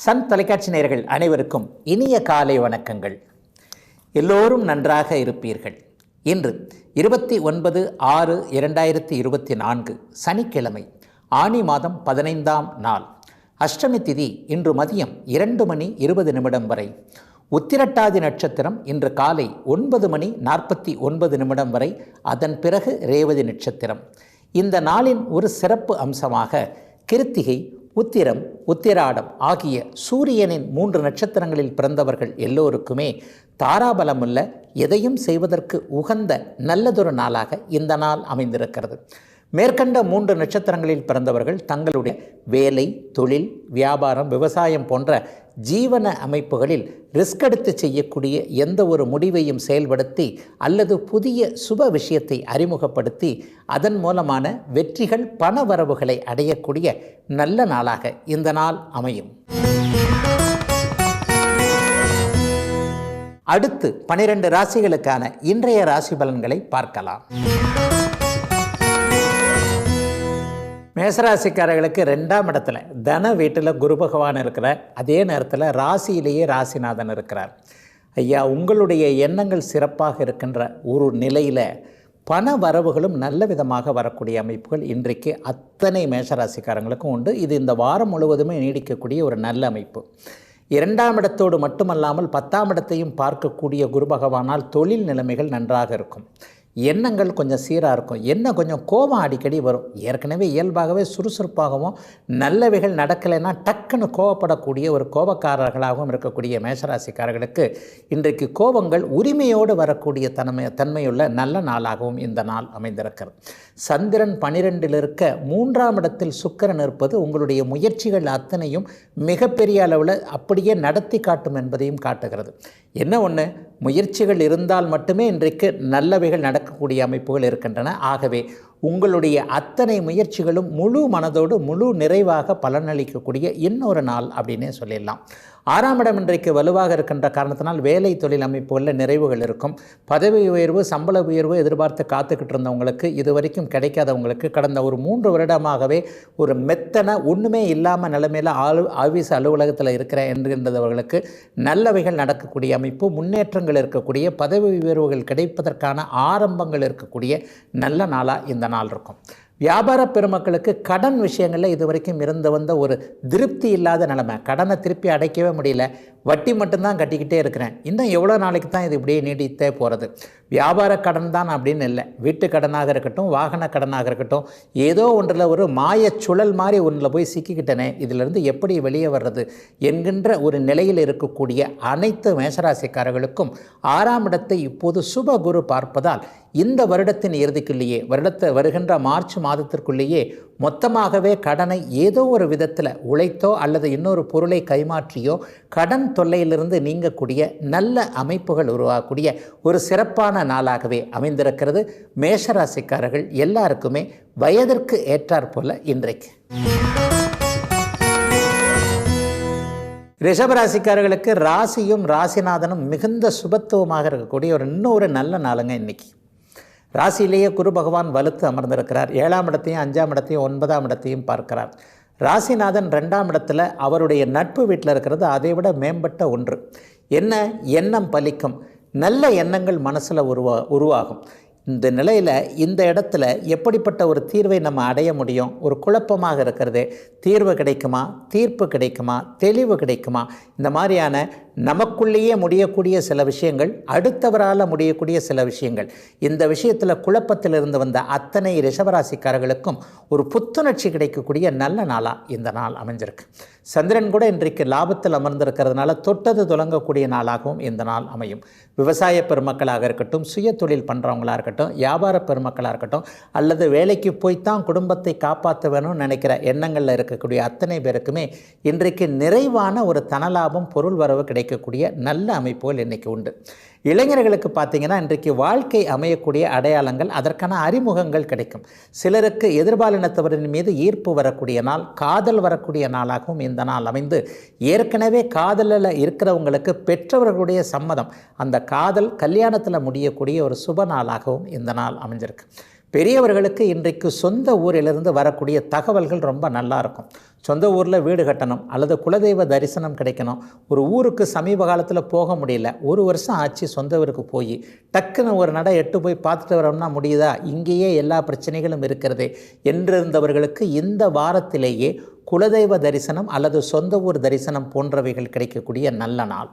Sun தொலைக்காட்சி நேயர்கள் அனைவருக்கும் இனிய காலை வணக்கங்கள். எல்லோரும் நன்றாக இருப்பீர்கள். இன்று 29/6/2024 சனிக்கிழமை, ஆனி மாதம் 15ஆம் நாள். அஷ்டமி திதி இன்று மதியம் 2:20 வரை. உத்திரட்டாதி நட்சத்திரம் இன்று காலை 9:49 வரை. அதன் பிறகு ரேவதி நட்சத்திரம். இந்த நாளின் ஒரு சிறப்பு அம்சமாக கிருத்திகை, உத்திரம், உத்திராடம் ஆகிய சூரியனின் 3 நட்சத்திரங்களில் பிறந்தவர்கள் எல்லோருக்குமே தாராபலமுள்ள, எதையும் செய்வதற்கு உகந்த நல்லதொரு நாளாக இந்த நாள் அமைந்திருக்கிறது. மேற்கண்ட 3 நட்சத்திரங்களில் பிறந்தவர்கள் தங்களுடைய வேலை, தொழில், வியாபாரம், விவசாயம் போன்ற ஜீவன அமைப்புகளில் ரிஸ்க் எடுத்து செய்யக்கூடிய எந்த ஒரு முடிவையும் செயல்படுத்தி அல்லது புதிய சுப விஷயத்தை அறிமுகப்படுத்தி அதன் மூலமான வெற்றிகள், பண வரவுகளை அடையக்கூடிய நல்ல நாளாக இந்த நாள் அமையும். அடுத்து 12 ராசிகளுக்கான இன்றைய ராசி பலன்களை பார்க்கலாம். மேசராசிக்காரர்களுக்கு 2ஆம் இடத்துல தன வீட்டில் குரு பகவான் இருக்கிறார். அதே நேரத்தில் ராசியிலேயே ராசிநாதன் இருக்கிறார். ஐயா, உங்களுடைய எண்ணங்கள் சிறப்பாக இருக்கின்ற ஒரு நிலையில் பண வரவுகளும் நல்ல விதமாக வரக்கூடிய அமைப்புகள் இன்றைக்கு அத்தனை மேஷராசிக்காரங்களுக்கும் உண்டு. இது இந்த வாரம் முழுவதுமே நீடிக்கக்கூடிய ஒரு நல்ல அமைப்பு. 2ஆம் இடத்தோடு மட்டுமல்லாமல் 10ஆம் இடத்தையும் பார்க்கக்கூடிய குரு பகவானால் தொழில் நிலைமைகள் நன்றாக இருக்கும். எண்ணங்கள் கொஞ்சம் சீராக இருக்கும். என்ன கொஞ்சம் கோபம் அடிக்கடி வரும். ஏற்கனவே இயல்பாகவே சுறுசுறுப்பாகவும் நல்லவைகள் நடக்கலைன்னா டக்குன்னு கோபப்படக்கூடிய ஒரு கோபக்காரர்களாகவும் இருக்கக்கூடிய மேஷராசிக்காரர்களுக்கு இன்றைக்கு கோபங்கள் உரிமையோடு வரக்கூடிய தன்மையுள்ள நல்ல நாளாகவும் இந்த நாள் அமைந்திருக்கிறது. சந்திரன் 12இல் இருக்க 3ஆம் இடத்தில் சுக்கிரன் இருப்பது உங்களுடைய முயற்சிகள் அத்தனையும் மிகப்பெரிய அளவில் அப்படியே நடத்தி காட்டும் என்பதையும் காட்டுகிறது. என்ன ஒன்று, முயற்சிகள் இருந்தால் மட்டுமே இன்றைக்கு நல்லவைகள் நடக்கக்கூடிய அமைப்புகள் இருக்கின்றன. ஆகவே உங்களுடைய அத்தனை முயற்சிகளும் முழு மனதோடு முழு நிறைவாக பலனளிக்கக்கூடிய இன்னொரு நாள் அப்படின்னே சொல்லிடலாம். 6ஆம் இடம் இன்றைக்கு வலுவாக இருக்கின்ற காரணத்தினால் வேலை தொழில் அமைப்புகளில் நிறைவுகள் இருக்கும். பதவி உயர்வு, சம்பள உயர்வு எதிர்பார்த்து காத்துக்கிட்டு இருந்தவங்களுக்கு, இது வரைக்கும் கிடைக்காதவங்களுக்கு, கடந்த ஒரு 3 வருடமாகவே ஒரு மெத்தனை ஒன்றுமே இல்லாமல் நிலைமையில் ஆஃபீஸ் அலுவலகத்தில் இருக்கிற என்கின்றவர்களுக்கு நல்லவைகள் நடக்கக்கூடிய அமைப்பு, முன்னேற்றங்கள் இருக்கக்கூடிய, பதவி உயர்வுகள் கிடைப்பதற்கான ஆரம்பங்கள் இருக்கக்கூடிய நல்ல நாளாக இந்த நாள் இருக்கும். வியாபார பெருமக்களுக்கு கடன் விஷயங்களில் இது வரைக்கும் இருந்து வந்த ஒரு திருப்தி இல்லாத நிலைமை. கடனை திருப்பி அடைக்கவே முடியல, வட்டி மட்டும்தான் கட்டிக்கிட்டே இருக்கிறேன், இன்னும் எவ்வளோ நாளைக்கு தான் இது இப்படியே நீடித்தே போகிறது. வியாபார கடன் தான் அப்படின்னு இல்லை, வீட்டு கடனாக இருக்கட்டும், வாகன கடனாக இருக்கட்டும், ஏதோ ஒன்றில் ஒரு மாயச்சுழல் மாதிரி ஒன்றில் போய் சிக்கிக்கிட்டனே, இதிலிருந்து எப்படி வெளியே வர்றது என்கின்ற ஒரு நிலையில் இருக்கக்கூடிய அனைத்து மேஷராசிக்காரர்களுக்கும் 6ஆம் இடத்தை இப்போது சுப குரு பார்ப்பதால் இந்த வருடத்தின் இறுதிக்குள்ளேயே, வருகின்ற மார்ச் மாதத்திற்குள்ளேயே மொத்தமாகவே கடனை ஏதோ ஒரு விதத்தில் உழைத்தோ அல்லது இன்னொரு பொருளை கைமாற்றியோ கடன் தொல்லையிலிருந்து நீங்கக்கூடிய நல்ல அமைப்புகள் உருவாகக்கூடிய ஒரு சிறப்பான நாளாகவே அமைந்திருக்கிறது. மேஷராசிக்காரர்கள் எல்லாருக்குமே வயதிற்கு ஏற்றாற்போல இன்றைக்கு. ரிஷபராசிக்காரர்களுக்கு ராசியும் ராசிநாதனும் மிகுந்த சுபத்துவமாக இருக்கக்கூடிய இன்னொரு நல்ல நாளுங்க இன்னைக்கு. ராசியிலேயே குரு பகவான் வலுத்து அமர்ந்திருக்கிறார். 7ஆம் இடத்தையும் 5ஆம் இடத்தையும் 9ஆம் இடத்தையும் பார்க்கிறார். ராசிநாதன் 2ஆம் இடத்துல அவருடைய நட்பு வீட்டில் இருக்கிறது அதை விட மேம்பட்ட ஒன்று. என்ன எண்ணம் பலிக்கும், நல்ல எண்ணங்கள் மனசில் உருவாகும். இந்த நிலையில் இந்த இடத்துல எப்படிப்பட்ட ஒரு தீர்வை நம்ம அடைய முடியும்? ஒரு குழப்பமாக இருக்கிறது. தீர்வு கிடைக்குமா, தீர்ப்பு கிடைக்குமா, தெளிவு கிடைக்குமா? இந்த மாதிரியான நமக்குள்ளேயே முடியக்கூடிய சில விஷயங்கள், அடுத்தவரால் முடியக்கூடிய சில விஷயங்கள், இந்த விஷயத்தில் குழப்பத்தில் இருந்து வந்த அத்தனை ரிஷபராசிக்காரர்களுக்கும் ஒரு புத்துணர்ச்சி கிடைக்கக்கூடிய நல்ல நாளாக இந்த நாள் அமைஞ்சிருக்கு. சந்திரன் கூட இன்றைக்கு லாபத்தில் அமர்ந்திருக்கிறதுனால தொட்டது தொடங்கக்கூடிய நாளாகவும் இந்த நாள் அமையும். விவசாய பெருமக்களாக இருக்கட்டும், சுய தொழில் பண்ணுறவங்களாக இருக்கட்டும், வியாபார பெருமக்களாக இருக்கட்டும், அல்லது வேலைக்கு போய்த்தான் குடும்பத்தை காப்பாற்ற வேணும்னு நினைக்கிற எண்ணங்களில் இருக்கக்கூடிய அத்தனை பேருக்குமே இன்றைக்கு நிறைவான ஒரு தனலாபம், பொருள் வரவு கிடைக்கக்கூடிய நல்ல அமைப்புகள் இன்றைக்கி உண்டு. இளைஞர்களுக்கு பார்த்திங்கன்னா இன்றைக்கு வாழ்க்கை அமையக்கூடிய அடையாளங்கள், அதற்கான அறிமுகங்கள் கிடைக்கும். சிலருக்கு எதிர்பாலினத்தவரின் மீது ஈர்ப்பு வரக்கூடிய நாள், காதல் வரக்கூடிய நாளாகவும் இந்த நாள் அமைந்து, ஏற்கனவே காதலில் இருக்கிறவங்களுக்கு பெற்றவர்களுடைய சம்மதம், அந்த காதல் கல்யாணத்தில் முடியக்கூடிய ஒரு சுப நாளாகவும் இந்த நாள் அமைஞ்சிருக்கு. பெரியவர்களுக்கு இன்றைக்கு சொந்த ஊரிலிருந்து வரக்கூடிய தகவல்கள் ரொம்ப நல்லா இருக்கும். சொந்த ஊரில் வீடு கட்டணும் அல்லது குலதெய்வ தரிசனம் கிடைக்கணும், ஒரு ஊருக்கு சமீப காலத்தில் போக முடியல, ஒரு வருஷம் ஆச்சு சொந்த ஊருக்கு போய் டக்குன்னு ஒரு நடை எட்டு போய் பார்த்துட்டு வரோம்னா முடியுதா, இங்கேயே எல்லா பிரச்சனைகளும் இருக்கிறதே என்றிருந்தவர்களுக்கு இந்த வாரத்திலேயே குலதெய்வ தரிசனம் அல்லது சொந்த ஊர் தரிசனம் போன்றவைகள் கிடைக்கக்கூடிய நல்ல நாள்.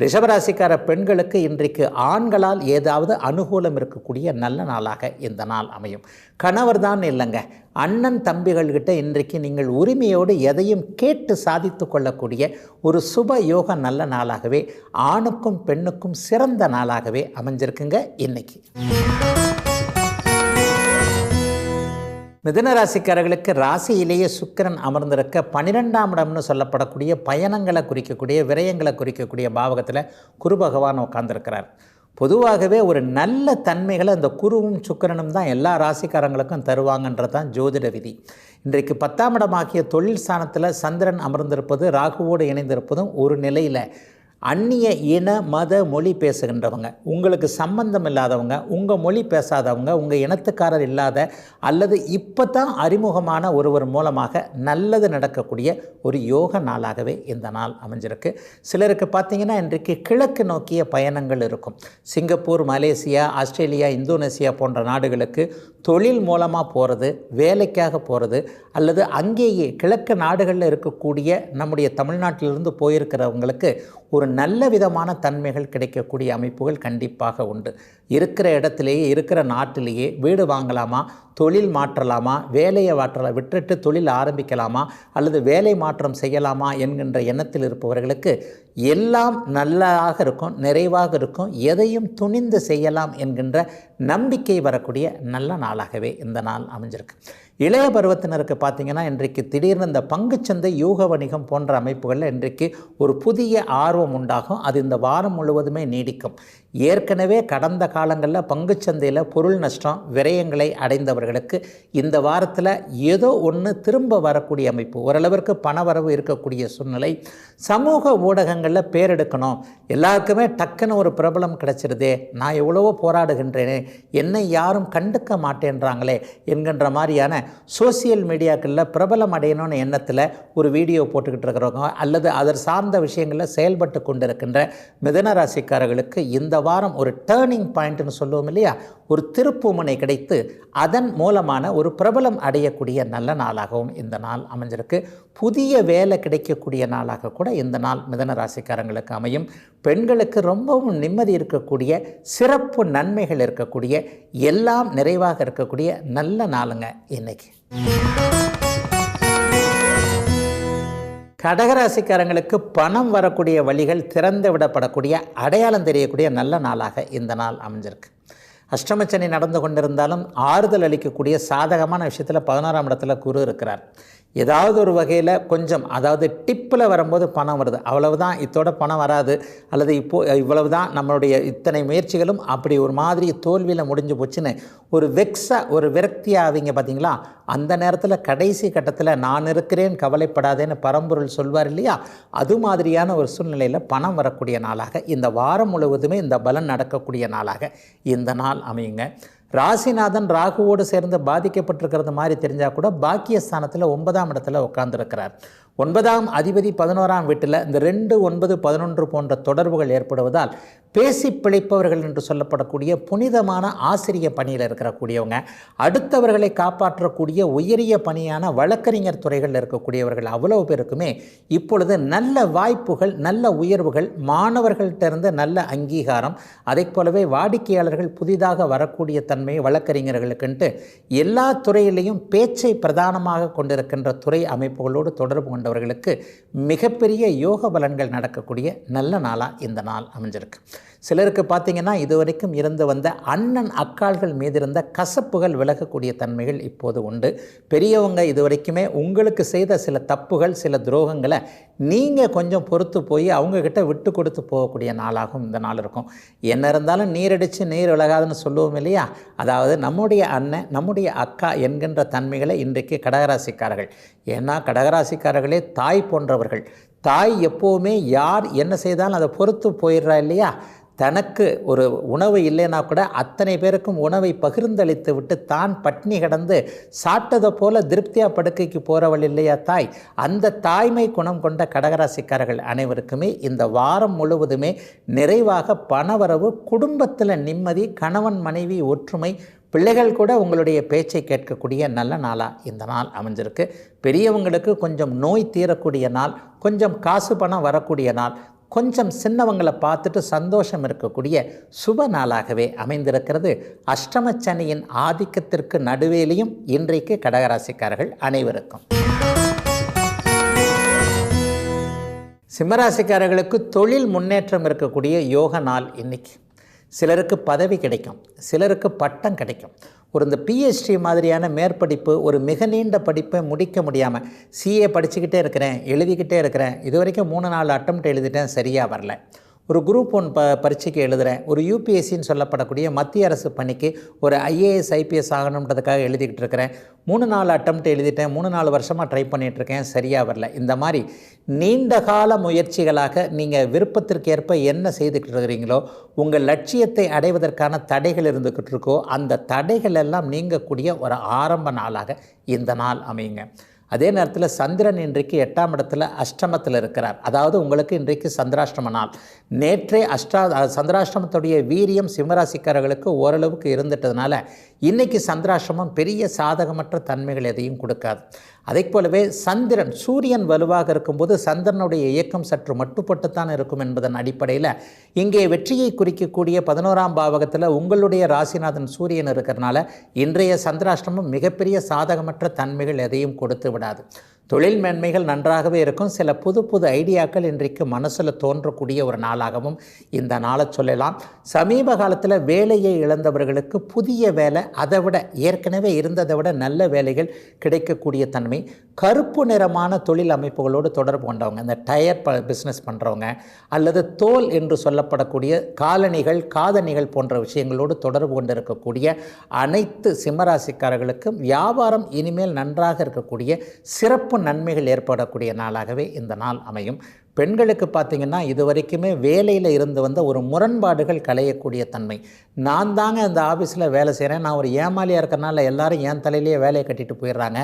ரிஷபராசிக்கார பெண்களுக்கு இன்றைக்கு ஆண்களால் ஏதாவது அனுகூலம் இருக்கக்கூடிய நல்ல நாளாக இந்த நாள் அமையும். கணவர் தான் இல்லைங்க, அண்ணன் தம்பிகள்கிட்ட இன்றைக்கு நீங்கள் உரிமையோடு எதையும் கேட்டு சாதித்து கொள்ளக்கூடிய ஒரு சுப யோக நல்ல நாளாகவே ஆணுக்கும் பெண்ணுக்கும் சிறந்த நாளாகவே அமைஞ்சிருக்குங்க இன்னைக்கு. மிதுன ராசிக்காரர்களுக்கு ராசியிலேயே சுக்கிரன் அமர்ந்திருக்க 12ஆம் இடம்னு சொல்லப்படக்கூடிய பயணங்களை குறிக்கக்கூடிய விரயங்களை குறிக்கக்கூடிய பாவகத்தில் குரு பகவான் உட்கார்ந்துருக்கிறார். பொதுவாகவே ஒரு நல்ல தன்மைகளை அந்த குருவும் சுக்கிரனும் தான் எல்லா ராசிக்காரங்களுக்கும் தருவாங்கன்றது தான் ஜோதிட விதி. இன்றைக்கு 10ஆம் இடமாகிய தொழில் ஸ்தானத்தில் சந்திரன் அமர்ந்திருப்பது ராகுவோடு இணைந்திருப்பதும் ஒரு நிலையில் அந்நிய இன மத மொழி பேசுகின்றவங்க, உங்களுக்கு சம்பந்தம் இல்லாதவங்க, உங்கள் மொழி பேசாதவங்க, உங்கள் இனத்துக்காரர் இல்லாத அல்லது இப்போ தான் அறிமுகமான ஒருவர் மூலமாக நல்லது நடக்கக்கூடிய ஒரு யோக நாளாகவே இந்த நாள் அமைஞ்சிருக்கு. சிலருக்கு பார்த்திங்கன்னா இன்றைக்கு கிழக்கு நோக்கிய பயணங்கள் இருக்கும். சிங்கப்பூர், மலேசியா, ஆஸ்திரேலியா, இந்தோனேசியா போன்ற நாடுகளுக்கு தொழில் மூலமாக போகிறது, வேலைக்காக போகிறது அல்லது அங்கேயே கிழக்கு நாடுகளில் இருக்கக்கூடிய நம்முடைய தமிழ்நாட்டிலிருந்து போயிருக்கிறவங்களுக்கு ஒரு நல்ல விதமான தன்மைகள் கிடைக்கக்கூடிய அமைப்புகள் கண்டிப்பாக உண்டு. இருக்கிற இடத்துலையே இருக்கிற நாட்டிலேயே வீடு வாங்கலாமா, தொழில் மாற்றலாமா, வேலையை விட்டுட்டு தொழில் ஆரம்பிக்கலாமா அல்லது வேலை மாற்றம் செய்யலாமா என்கின்ற எண்ணத்தில் இருப்பவர்களுக்கு எல்லாம் நல்லதாக இருக்கும், நிறைவாக இருக்கும், எதையும் துணிந்து செய்யலாம் என்கின்ற நம்பிக்கை வரக்கூடிய நல்ல நாளாகவே இந்த நாள் அமைஞ்சிருக்கு. இளைய பருவத்தினருக்கு பார்த்திங்கன்னா இன்றைக்கு திடீர்னு இந்த பங்குச்சந்தை, யூக வணிகம் போன்ற அமைப்புகளில் இன்றைக்கு ஒரு புதிய ஆர்வம் உண்டாகும். அது இந்த வாரம் முழுவதுமே நீடிக்கும். ஏற்கனவே கடந்த காலங்களில் பங்குச்சந்தையில் பொருள் நஷ்டம், விரயங்களை அடைந்தவர்களுக்கு இந்த வாரத்தில் ஏதோ ஒன்று திரும்ப வரக்கூடிய அமைப்பு, ஓரளவிற்கு பணவரவு இருக்கக்கூடிய சூழ்நிலை. சமூக ஊடகங்களில் பேரெடுக்கணும், எல்லாருக்குமே டக்குன்னு ஒரு பிரபலம் கிடச்சிருதே, நான் எவ்வளவோ போராடுகின்றேனே, என்னை யாரும் கண்டுக்க மாட்டேன்றாங்களே என்கின்ற மாதிரியான சோசியல் மீடியாக்களில் பிரபலம் அடையணும்னு எண்ணத்தில் ஒரு வீடியோ போட்டுக்கிட்டு இருக்கிறவங்க அல்லது அதர் சார்ந்த விஷயங்களில் செயல்பட்டு கொண்டிருக்கின்ற மிதுன ராசிக்காரர்களுக்கு இந்த வாரம் ஒரு டேர்னிங் பாயிண்ட்னு சொல்லுவோம் இல்லையா, ஒரு திருப்புமுனை கிடைத்து அதன் மூலமான ஒரு பிரபலம் அடையக்கூடிய நல்ல நாளாகவும் இந்த நாள் அமைஞ்சிருக்கு. புதிய வேலை கிடைக்கக்கூடிய நாளாக கூட இந்த நாள் மிதுன ராசிக்காரங்களுக்கு அமையும். பெண்களுக்கு ரொம்பவும் நிம்மதி இருக்கக்கூடிய, சிறப்பு நன்மைகள் இருக்கக்கூடிய, எல்லாம் நிறைவாக இருக்கக்கூடிய நல்ல நாளுங்க இன்னைக்கு. கடகராசிக்காரங்களுக்கு பணம் வரக்கூடிய வழிகள் திறந்து விடப்படக்கூடிய, அடையாளம் தெரியக்கூடிய நல்ல நாளாக இந்த நாள் அமைஞ்சிருக்கு. அஷ்டமச்சனி நடந்து கொண்டிருந்தாலும் ஆறுதல் அளிக்கக்கூடிய சாதகமான விஷயத்தில் 11ஆம் இடத்துல குரு இருக்கிறார். ஏதாவது ஒரு வகையில் கொஞ்சம், அதாவது டிப்பில் வரும்போது பணம் வருது, அவ்வளவுதான், இத்தோட பணம் வராது அல்லது இவ்வளவு தான் நம்மளுடைய இத்தனை முயற்சிகளும் அப்படி ஒரு மாதிரி தோல்வியில் முடிஞ்சு போச்சுன்னு ஒரு ஒரு விரக்தியாக ஆவீங்க பார்த்தீங்களா. அந்த நேரத்தில் கடைசி கட்டத்தில் நான் இருக்கிறேன் கவலைப்படாதேன்னு பரம்பொருள் சொல்வார் இல்லையா, அது மாதிரியான ஒரு சூழ்நிலையில் பணம் வரக்கூடிய நாளாக இந்த வாரம் முழுவதுமே இந்த பலன் நடக்கக்கூடிய நாளாக இந்த நாள் அமையுங்க. ராசிநாதன் ராகுவோடு சேர்ந்து பாதிக்கப்பட்டிருக்கிறது மாதிரி தெரிஞ்சால் கூட பாக்கியஸ்தானத்தில் 9ஆம் இடத்துல உட்கார்ந்துருக்கிறார். 9ஆம் அதிபதி 11ஆம் வீட்டில் இந்த 2, 9, 11 போன்ற தொடர்புகள் ஏற்படுவதால் பேசி பிழைப்பவர்கள் என்று சொல்லப்படக்கூடிய புனிதமான ஆசிரிய பணியில் இருக்கக்கூடியவங்க, அடுத்தவர்களை காப்பாற்றக்கூடிய உயரிய பணியான வழக்கறிஞர் துறைகளில் இருக்கக்கூடியவர்கள் அவ்வளவு பேருக்குமே இப்பொழுது நல்ல வாய்ப்புகள், நல்ல உயர்வுகள், மாணவர்கள்ட்டிருந்து நல்ல அங்கீகாரம், அதை போலவே வாடிக்கையாளர்கள் புதிதாக வரக்கூடிய தன்மை வழக்கறிஞர்களுக்குன்ட்டு எல்லா துறையிலையும் பேச்சை பிரதானமாக கொண்டிருக்கின்ற துறை அமைப்புகளோடு தொடர்பு கொண்டவர்களுக்கு மிகப்பெரிய யோக பலன்கள் நடக்கக்கூடிய நல்ல நாளாக இந்த நாள் அமைஞ்சிருக்கு. சிலருக்கு பார்த்திங்கன்னா இதுவரைக்கும் இருந்து வந்த அண்ணன் அக்காள்கள் மீது இருந்த கசப்புகள் விலகக்கூடிய தன்மைகள் இப்போது உண்டு. பெரியவங்க இதுவரைக்குமே உங்களுக்கு செய்த சில தப்புகள், சில துரோகங்களை நீங்கள் கொஞ்சம் பொறுத்து போய் அவங்கக்கிட்ட விட்டு கொடுத்து போகக்கூடிய நாளாகவும் இந்த நாள் இருக்கும். என்ன இருந்தாலும் நீரடித்து நீர் விலகாதுன்னு சொல்லுவோம் இல்லையா, அதாவது நம்முடைய அண்ணன், நம்முடைய அக்கா என்கின்ற தன்மைகளை இன்றைக்கு கடகராசிக்காரர்கள், ஏன்னா கடகராசிக்காரர்களே தாய் போன்றவர்கள். தாய் எப்போவுமே யார் என்ன செய்தாலும் அதை பொறுத்து போயிடுறா இல்லையா. தனக்கு ஒரு உணவு இல்லைன்னா கூட அத்தனை பேருக்கும் உணவை பகிர்ந்தளித்து விட்டு தான் பட்னி கிடந்து சாப்பிட்டதை போல திருப்தியாக படுக்கைக்கு போகிறவள் இல்லையா தாய். அந்த தாய்மை குணம் கொண்ட கடகராசிக்காரர்கள் அனைவருக்குமே இந்த வாரம் முழுவதுமே நிறைவாக பணவரவு, குடும்பத்தில் நிம்மதி, கணவன் மனைவி ஒற்றுமை, பிள்ளைகள் கூட உங்களுடைய பேச்சை கேட்கக்கூடிய நல்ல நாளாக இந்த நாள் அமைஞ்சிருக்கு. பெரியவங்களுக்கு கொஞ்சம் நோய் தீரக்கூடிய நாள், கொஞ்சம் காசு பணம் வரக்கூடிய நாள், கொஞ்சம் சின்னவங்களை பார்த்துட்டு சந்தோஷம் இருக்கக்கூடிய சுப நாளாகவே அமைந்திருக்கிறது. அஷ்டமச்சனியின் ஆதிக்கத்திற்கு நடுவேலையும் இன்றைக்கு கடகராசிக்காரர்கள் அனைவருக்கும். சிம்மராசிக்காரர்களுக்கு தொழில் முன்னேற்றம் இருக்கக்கூடிய யோக நாள் இன்னைக்கு. சிலருக்கு பதவி கிடைக்கும், சிலருக்கு பட்டம் கிடைக்கும். இந்த பிஹெச்டி மாதிரியான மேற்படிப்பு, ஒரு மிக நீண்ட படிப்பை முடிக்க முடியாமல் சிஏ படிச்சுக்கிட்டே இருக்கிறேன், எழுதிக்கிட்டே இருக்கிறேன், இது வரைக்கும் 3-4 அட்டம்ப்ட் எழுதிட்டேன், சரியாக வரல. ஒரு குரூப் 1 பரீட்சைக்கு எழுதுகிறேன், ஒரு யூபிஎஸ்சின்னு சொல்லப்படக்கூடிய மத்திய அரசு பணிக்கு ஒரு ஐஏஎஸ் ஐபிஎஸ் ஆகணுன்றதுக்காக எழுதிக்கிட்டு இருக்கிறேன், 3-4 அட்டம்ப்ட் எழுதிட்டேன், 3-4 வருஷமாக ட்ரை பண்ணிகிட்ருக்கேன், சரியாக வரல. இந்த மாதிரி நீண்டகால முயற்சிகளாக நீங்கள் விருப்பத்திற்கேற்ப என்ன செய்துக்கிட்டு இருக்கிறீங்களோ, உங்கள் லட்சியத்தை அடைவதற்கான தடைகள் இருந்துக்கிட்டு இருக்கோ, அந்த தடைகள் எல்லாம் நீங்கக்கூடிய ஒரு ஆரம்ப நாளாக இந்த நாள் அமையுங்க. அதே நேரத்தில் சந்திரன் இன்றைக்கு 8ஆம் இடத்துல அஷ்டமத்தில் இருக்கிறார். அதாவது உங்களுக்கு இன்றைக்கு சந்திராஷ்டம நாள். நேற்றே சந்திராஷ்டமத்துடைய வீரியம் சிம்மராசிக்காரர்களுக்கு ஓரளவுக்கு இருந்துட்டதுனால இன்றைக்கி சந்திராஷ்டமம் பெரிய சாதகமற்ற தன்மைகள் எதையும் கொடுக்காது. அதை போலவே சந்திரன், சூரியன் வலுவாக இருக்கும்போது சந்திரனுடைய இயக்கம் சற்று மட்டுப்பட்டுத்தான் இருக்கும் என்பதன் அடிப்படையில் இங்கே வெற்றியை குறிக்கக்கூடிய 11ஆம் பாவகத்தில் உங்களுடைய ராசிநாதன் சூரியன் இருக்கிறனால இன்றைய சந்திராஷ்டமம் மிகப்பெரிய சாதகமற்ற தன்மைகள் எதையும் கொடுத்து விடாது. தொழில் மேன்மைகள் நன்றாகவே இருக்கும். சில புது புது ஐடியாக்கள் இன்றைக்கு மனசில் தோன்றக்கூடிய ஒரு நாளாகவும் இந்த நாளை சொல்லலாம். சமீப காலத்தில் வேலையை இழந்தவர்களுக்கு புதிய வேலை, அதை விட ஏற்கனவே இருந்ததை விட நல்ல வேலைகள் கிடைக்கக்கூடிய தன்மை. கருப்பு நிறமான தொழில் அமைப்புகளோடு தொடர்பு கொண்டவங்க, இந்த டயர் பிஸ்னஸ் பண்ணுறவங்க அல்லது தோல் என்று சொல்லப்படக்கூடிய காலணிகள், காதணிகள் போன்ற விஷயங்களோடு தொடர்பு கொண்டு இருக்கக்கூடிய அனைத்து சிம்மராசிக்காரர்களுக்கும் வியாபாரம் இனிமேல் நன்றாக இருக்கக்கூடிய சிறப்பு நன்மைகள் ஏற்படக்கூடிய நாளாகவே இந்த நாள் அமையும். பெண்களுக்கு பார்த்திங்கன்னா இது வரைக்குமே வேலையில் இருந்து வந்த ஒரு முரண்பாடுகள் களையக்கூடிய தன்மை. நான் தாங்க அந்த ஆஃபீஸில் வேலை செய்கிறேன், நான் ஒரு ஏமாலியாக இருக்கிறனால எல்லாரும் என் தலையிலேயே வேலையை கட்டிட்டு போயிடுறாங்க,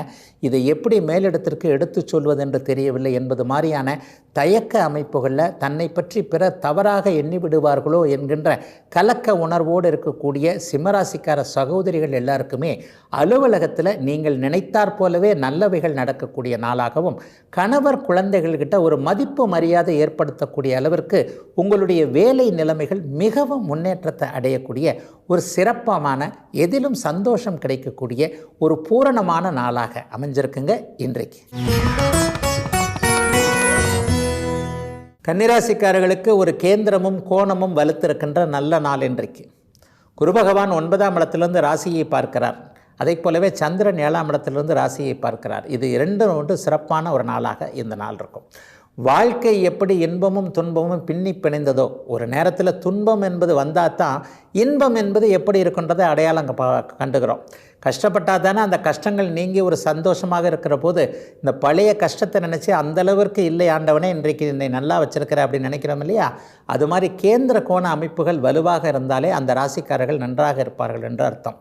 இதை எப்படி மேலிடத்திற்கு எடுத்து சொல்வது என்று தெரியவில்லை என்பது மாதிரியான தயக்க அமைப்புகளில் தன்னை பற்றி பிறர் தவறாக எண்ணி விடுவார்களோ என்கின்ற கலக்க உணர்வோடு இருக்கக்கூடிய சிம்மராசிக்கார சகோதரிகள் எல்லாருக்குமே அலுவலகத்தில் நீங்கள் நினைத்தாற் போலவே நல்லவைகள் நடக்கக்கூடிய நாளாகவும், கணவர் குழந்தைகள்கிட்ட ஒரு மதிப்பு மரியாதை ஏற்படுத்தக்கூடிய அளவிற்கு உங்களுடைய வேலை நிலைமைகள் மிகவும் முன்னேற்றத்தை அடையக்கூடிய ஒரு சிறப்பான, எதிலும் சந்தோஷம் கிடைக்கக்கூடிய ஒரு பூரணமான நாளாக அமைஞ்சிருக்குங்க இன்றைக்கு. கன்னிராசிக்காரர்களுக்கு ஒரு கேந்திரமும் கோணமும் வலுத்திருக்கின்ற நல்ல நாள் இன்றைக்கு. குரு பகவான் 9ஆம் இடத்திலிருந்து ராசியை பார்க்கிறார். அதை போலவே சந்திரன் 7ஆம் இடத்திலிருந்து ராசியை பார்க்கிறார். இது 2 சிறப்பான ஒரு நாளாக இந்த நாள் இருக்கும். வாழ்க்கை எப்படி இன்பமும் துன்பமும் பின்னி பிணைந்ததோ, ஒரு நேரத்தில் துன்பம் என்பது வந்தால் தான் இன்பம் என்பது எப்படி இருக்குன்றதை அடையாளம் கண்டுக்கிறோம். கஷ்டப்பட்டால் தானே அந்த கஷ்டங்கள் நீங்கி ஒரு சந்தோஷமாக இருக்கிற போது இந்த பழைய கஷ்டத்தை நினச்சி அந்தளவிற்கு இல்லை ஆண்டவனே இன்றைக்கு என்னை நல்லா வச்சிருக்கிற அப்படின்னு நினைக்கிறோம் இல்லையா? அது மாதிரி கேந்திர கோண அமைப்புகள் வலுவாக இருந்தாலே அந்த ராசிக்காரர்கள் நன்றாக இருப்பார்கள் என்று அர்த்தம்.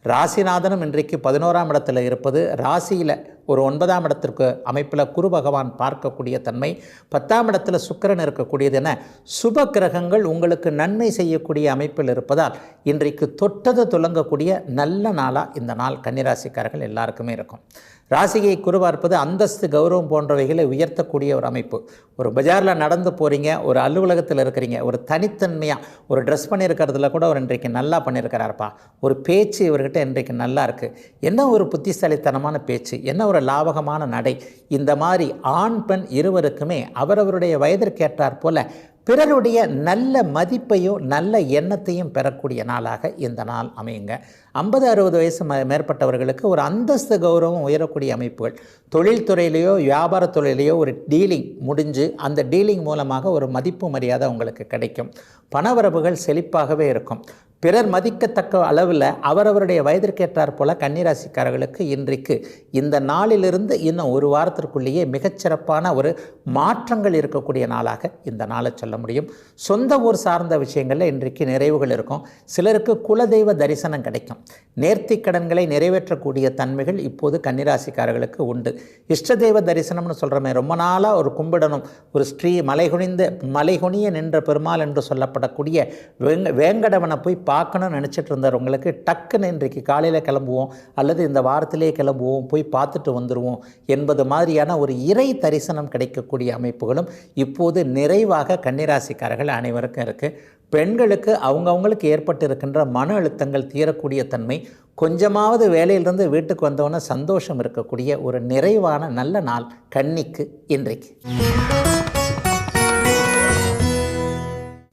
ராசிநாதனும் இன்றைக்கு 11ஆம் இடத்தில் இருப்பது, ராசியில் ஒரு 9ஆம் இடத்திற்கு அமைப்பில் குரு பகவான் பார்க்கக்கூடிய தன்மை, 10ஆம் இடத்தில் சுக்கிரன் இருக்கக்கூடியது என சுப கிரகங்கள் உங்களுக்கு நன்மை செய்யக்கூடிய அமைப்பில் இருப்பதால் இன்றைக்கு தொட்டது துலங்கக்கூடிய நல்ல நாளாக இந்த நாள் கன்னிராசிக்காரர்கள் எல்லாருக்குமே இருக்கும். ராசியை குரு பார்ப்பது அந்தஸ்து, கௌரவம் போன்றவைகளை உயர்த்தக்கூடிய ஒரு அமைப்பு. ஒரு பஜாரில் நடந்து போகிறீங்க, ஒரு அலுவலகத்தில் இருக்கிறீங்க, ஒரு தனித்தன்மையாக ஒரு ட்ரெஸ் பண்ணியிருக்கிறதுல கூட ஒரு இன்றைக்கு நல்லா பண்ணியிருக்கிறாருப்பா, ஒரு பேச்சு இவர்கிட்ட இன்றைக்கு நல்லா இருக்குது, என்ன ஒரு புத்திசாலித்தனமான பேச்சு, என்ன ஒரு லாபகமான நடை. இந்த மாதிரி ஆண் பெண் இருவருக்குமே அவரவருடைய வயதிற்கேற்றாற் போல பிறருடைய நல்ல மதிப்பையோ நல்ல எண்ணத்தையும் பெறக்கூடிய நாளாக இந்த நாள் அமையுங்க. 50-60 வயசு மேற்பட்டவர்களுக்கு ஒரு அந்தஸ்து, கௌரவம் உயரக்கூடிய அமைப்புகள். தொழில்துறையிலையோ வியாபார தொழிலையோ ஒரு டீலிங் முடிஞ்சு அந்த டீலிங் மூலமாக ஒரு மதிப்பு மரியாதை உங்களுக்கு கிடைக்கும். பணவரவுகள் செழிப்பாகவே இருக்கும். பிறர் மதிக்கத்தக்க அளவில் அவரவருடைய வயதிற்கேற்றார் போல கன்னிராசிக்காரர்களுக்கு இன்றைக்கு இந்த நாளிலிருந்து இன்னும் ஒரு வாரத்திற்குள்ளேயே மிகச்சிறப்பான ஒரு மாற்றங்கள் இருக்கக்கூடிய நாளாக இந்த நாளை சொல்ல முடியும். சொந்த ஊர் சார்ந்த விஷயங்களில் இன்றைக்கு நிறைவுகள் இருக்கும். சிலருக்கு குலதெய்வ தரிசனம் கிடைக்கும். நேர்த்திக் கடன்களை நிறைவேற்றக்கூடிய தன்மைகள் இப்போது கன்னிராசிக்காரர்களுக்கு உண்டு. இஷ்ட தெய்வ தரிசனம்னு சொல்கிறோமே, ரொம்ப நாளாக ஒரு கும்பிடணும், ஒரு ஸ்ரீ மலைகுனிய நின்ற பெருமாள் என்று சொல்லப்படக்கூடிய வேங்கடவனை போய் பார்க்கணும்னு நினச்சிட்டு இருந்தவங்களுக்கு டக்குன்னு இன்றைக்கு காலையில் கிளம்புவோம் அல்லது இந்த வாரத்திலே கிளம்புவோம், போய் பார்த்துட்டு வந்துடுவோம் என்பது மாதிரியான ஒரு இறை தரிசனம் கிடைக்கக்கூடிய அமைப்புகளும் இப்போது நிறைவாக கன்னிராசிக்காரர்கள் அனைவருக்கும் இருக்குது. பெண்களுக்கு அவங்கவுங்களுக்கு ஏற்பட்டு இருக்கின்ற மன அழுத்தங்கள் தீரக்கூடிய தன்மை, கொஞ்சமாவது வேலையிலிருந்து வீட்டுக்கு வந்தோன்னே சந்தோஷம் இருக்கக்கூடிய ஒரு நிறைவான நல்ல நாள் கன்னிக்கு இன்றைக்கு.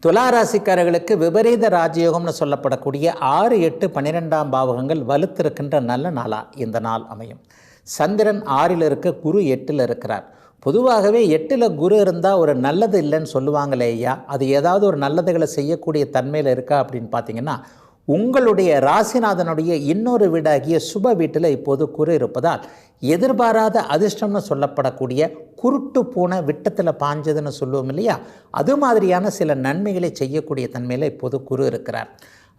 துளாராசிக்காரர்களுக்கு விபரீத ராஜயோகம்னு சொல்லப்படக்கூடிய 6, 8, 12ஆம் பாவகங்கள் வலுத்திருக்கின்ற நல்ல நாளாக இந்த நாள் அமையும். சந்திரன் 6ல் இருக்க, குரு 8ல் இருக்கிறார். பொதுவாகவே 8ல் குரு இருந்தால் ஒரு நல்லது இல்லைன்னு சொல்லுவாங்களே ஐயா, அது ஏதாவது ஒரு நல்லதுகளை செய்யக்கூடிய தன்மையில் இருக்கா அப்படின்னு பார்த்தீங்கன்னா, உங்களுடைய ராசிநாதனுடைய இன்னொரு வீடாகிய சுப வீட்டில் இப்போது குரு இருப்பதால் எதிர்பாராத அதிர்ஷ்டம்னு சொல்லப்படக்கூடிய குருட்டு பூனை விட்டத்தில் பாஞ்சதுன்னு சொல்லுவோம் இல்லையா, அது மாதிரியான சில நன்மைகளை செய்யக்கூடிய தன்மையில் இப்போது குரு இருக்கிறார்.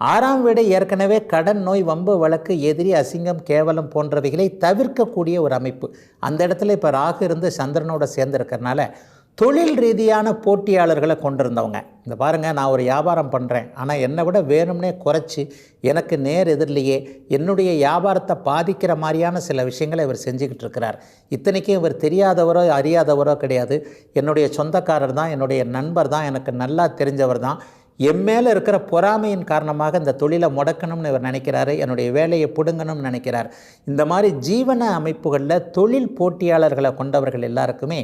6ஆம் வீடு ஏற்கனவே கடன், நோய், வம்பு, வழக்கு, எதிரி, அசிங்கம், கேவலம் போன்றவைகளை தவிர்க்கக்கூடிய ஒரு அமைப்பு. அந்த இடத்துல இப்போ ராகு இருந்து சந்திரனோட சேர்ந்துருக்கிறதுனால தொழில் ரீதியான போட்டியாளர்களை கொண்டிருந்தவங்க, இந்த பாருங்கள் நான் ஒரு வியாபாரம் பண்ணுறேன், ஆனால் என்னை விட வேணும்னே குறைச்சி எனக்கு நேர் எதிரிலேயே என்னுடைய வியாபாரத்தை பாதிக்கிற மாதிரியான சில விஷயங்களை இவர் செஞ்சுக்கிட்டு இருக்கிறார். இத்தனைக்கும் இவர் தெரியாதவரோ அறியாதவரோ கிடையாது, என்னுடைய சொந்தக்காரர் தான், என்னுடைய நண்பர் தான், எனக்கு நல்லா தெரிஞ்சவர் தான். என் மேலே இருக்கிற பொறாமையின் காரணமாக இந்த தொழிலை முடக்கணும்னு இவர் நினைக்கிறாரு, என்னுடைய வேலையை பிடுங்கணும்னு நினைக்கிறார். இந்த மாதிரி ஜீவன அமைப்புகளில் தொழில் போட்டியாளர்களை கொண்டவர்கள் எல்லாருக்குமே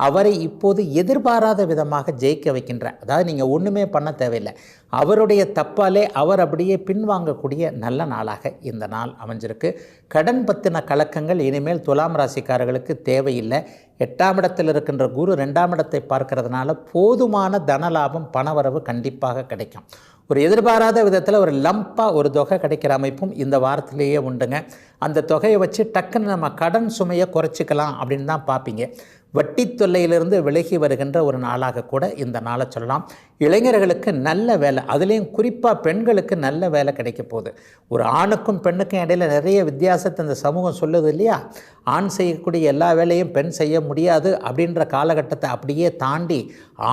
அவரை இப்போது எதிர்பாராத விதமாக ஜெயிக்க வைக்கின்றார். அதாவது நீங்கள் ஒன்றுமே பண்ண தேவையில்லை, அவருடைய தப்பாலே அவர் அப்படியே பின்வாங்கக்கூடிய நல்ல நாளாக இந்த நாள் அமைஞ்சிருக்கு. கடன் பற்றின கலக்கங்கள் இனிமேல் துலாம் ராசிக்காரர்களுக்கு தேவையில்லை. 8ஆம் இடத்தில் இருக்கின்ற குரு 2ஆம் இடத்தை பார்க்கறதுனால போதுமான தனலாபம், பணவரவு கண்டிப்பாக கிடைக்கும். ஒரு எதிர்பாராத விதத்தில் ஒரு லம்பாக ஒரு தொகை கிடைக்கிற அமைப்பும் இந்த வாரத்திலேயே உண்டுங்க. அந்த தொகையை வச்சு டக்குன்னு நம்ம கடன் சுமையை குறைச்சிக்கலாம் அப்படின்னு தான் பார்ப்பீங்க. வட்டி தொல்லையிலிருந்து விலகி வருகின்ற ஒரு நாளாக கூட இந்த நாளை சொல்லலாம். இளைஞர்களுக்கு நல்ல வேலை, அதுலேயும் குறிப்பாக பெண்களுக்கு நல்ல வேலை கிடைக்க போகுது. ஒரு ஆணுக்கும் பெண்ணுக்கும் இடையில் நிறைய வித்தியாசத்தை இந்த சமூகம் சொல்லுது இல்லையா, ஆண் செய்யக்கூடிய எல்லா வேலையும் பெண் செய்ய முடியாது அப்படின்ற காலகட்டத்தை அப்படியே தாண்டி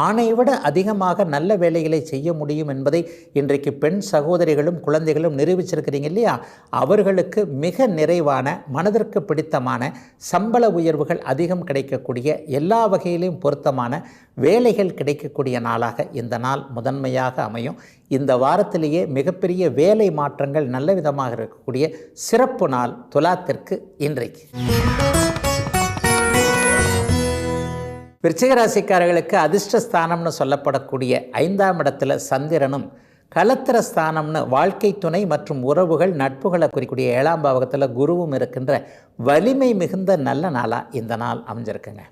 ஆணை விட அதிகமாக நல்ல வேலைகளை செய்ய முடியும் என்பதை இன்றைக்கு பெண் சகோதரிகளும் குழந்தைகளும் நிரூபிச்சிருக்கிறீங்க இல்லையா. அவர்களுக்கு மிக நிறைவான, மனதிற்கு பிடித்தமான, சம்பள உயர்வுகள் அதிகம் கிடைக்கக்கூடிய, எல்லா வகையிலும் பொருத்தமான வேலைகள் கிடைக்கக்கூடிய நாளாக இந்த நாள் முதன்மையாக அமையும். இந்த வாரத்திலேயே மிகப்பெரிய வேலை மாற்றங்கள் நல்ல விதமாக இருக்கக்கூடிய சிறப்பு நாள் துலாத்திற்கு இன்றைக்கு. விருச்சிக ராசிக்காரர்களுக்கு அதிர்ஷ்டஸ்தானம்னு சொல்லப்படக்கூடிய 5ஆம் இடத்துல சந்திரனும், கலத்திர ஸ்தானம்னு வாழ்க்கை துணை மற்றும் உறவுகள், நட்புகளை குறிக்கூடிய 7ஆம் பாவகத்தில் குருவும் இருக்கின்ற வலிமை மிகுந்த நல்ல நாளாக இந்த நாள் அமைஞ்சிருக்குங்க.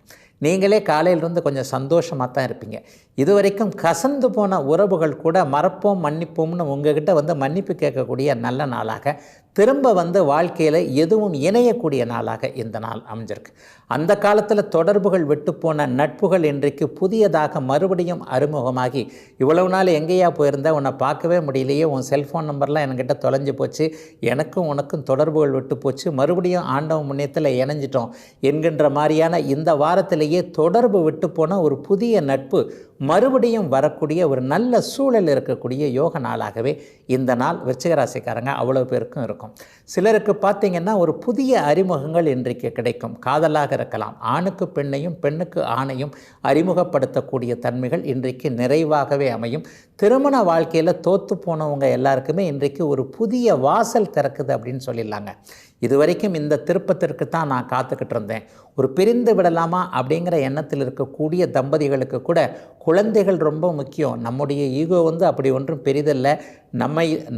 நீங்களே காலையிலிருந்து கொஞ்சம் சந்தோஷமாக தான் இருப்பீங்க. இதுவரைக்கும் கசந்து போன உறவுகள் கூட மறப்போம் மன்னிப்போம்னு உங்ககிட்ட வந்து மன்னிப்பு கேட்கக்கூடிய நல்ல நாளாக, திரும்ப வந்து வாழ்க்கையில் எதுவும் இணையக்கூடிய நாளாக இந்த நாள் அமைஞ்சிருக்கு. அந்த காலத்தில் தொடர்புகள் விட்டுப்போன நட்புகள் இன்றைக்கு புதியதாக மறுபடியும் அறிமுகமாகி, இவ்வளவு நாள் எங்கேயா போயிருந்தேன், உன்னை பார்க்கவே முடியலையே, உன் செல்ஃபோன் நம்பர்லாம் என்கிட்ட தொலைஞ்சு போச்சு, எனக்கும் உனக்கும் தொடர்புகள் விட்டு போச்சு, மறுபடியும் ஆண்டவன் முன்னேற்றத்தில் இணைஞ்சிட்டோம் என்கின்ற மாதிரியான இந்த வாரத்திலேயே தொடர்பு விட்டு போன ஒரு புதிய நட்பு மறுபடியும் வரக்கூடிய ஒரு நல்ல சூழல் இருக்கக்கூடிய யோக நாளாகவே இந்த நாள் விருச்சிக ராசிக்காரங்க அவ்வளோ பேருக்கும் இருக்கும். சிலருக்கு பார்த்திங்கன்னா ஒரு புதிய அறிமுகங்கள் இன்றைக்கு கிடைக்கும். காதலாக இருக்கலாம், ஆணுக்கு பெண்ணையும் பெண்ணுக்கு ஆணையும் அறிமுகப்படுத்தக்கூடிய தன்மைகள் இன்றைக்கு நிறைவாகவே அமையும். திருமண வாழ்க்கையில் தோற்று போனவங்க எல்லாருக்குமே இன்றைக்கு ஒரு புதிய வாசல் திறக்குது அப்படின்னு சொல்லிடலாங்க. இதுவரைக்கும் இந்த திருப்பத்திற்கு தான் நான் காத்துக்கிட்டு இருந்தேன், ஒரு பிரிந்து விடலாமா அப்படிங்கிற எண்ணத்தில் இருக்கக்கூடிய தம்பதிகளுக்கு கூட குழந்தைகள் ரொம்ப முக்கியம். நம்முடைய ஈகோ வந்து அப்படி ஒன்றும் பெரிதல்ல,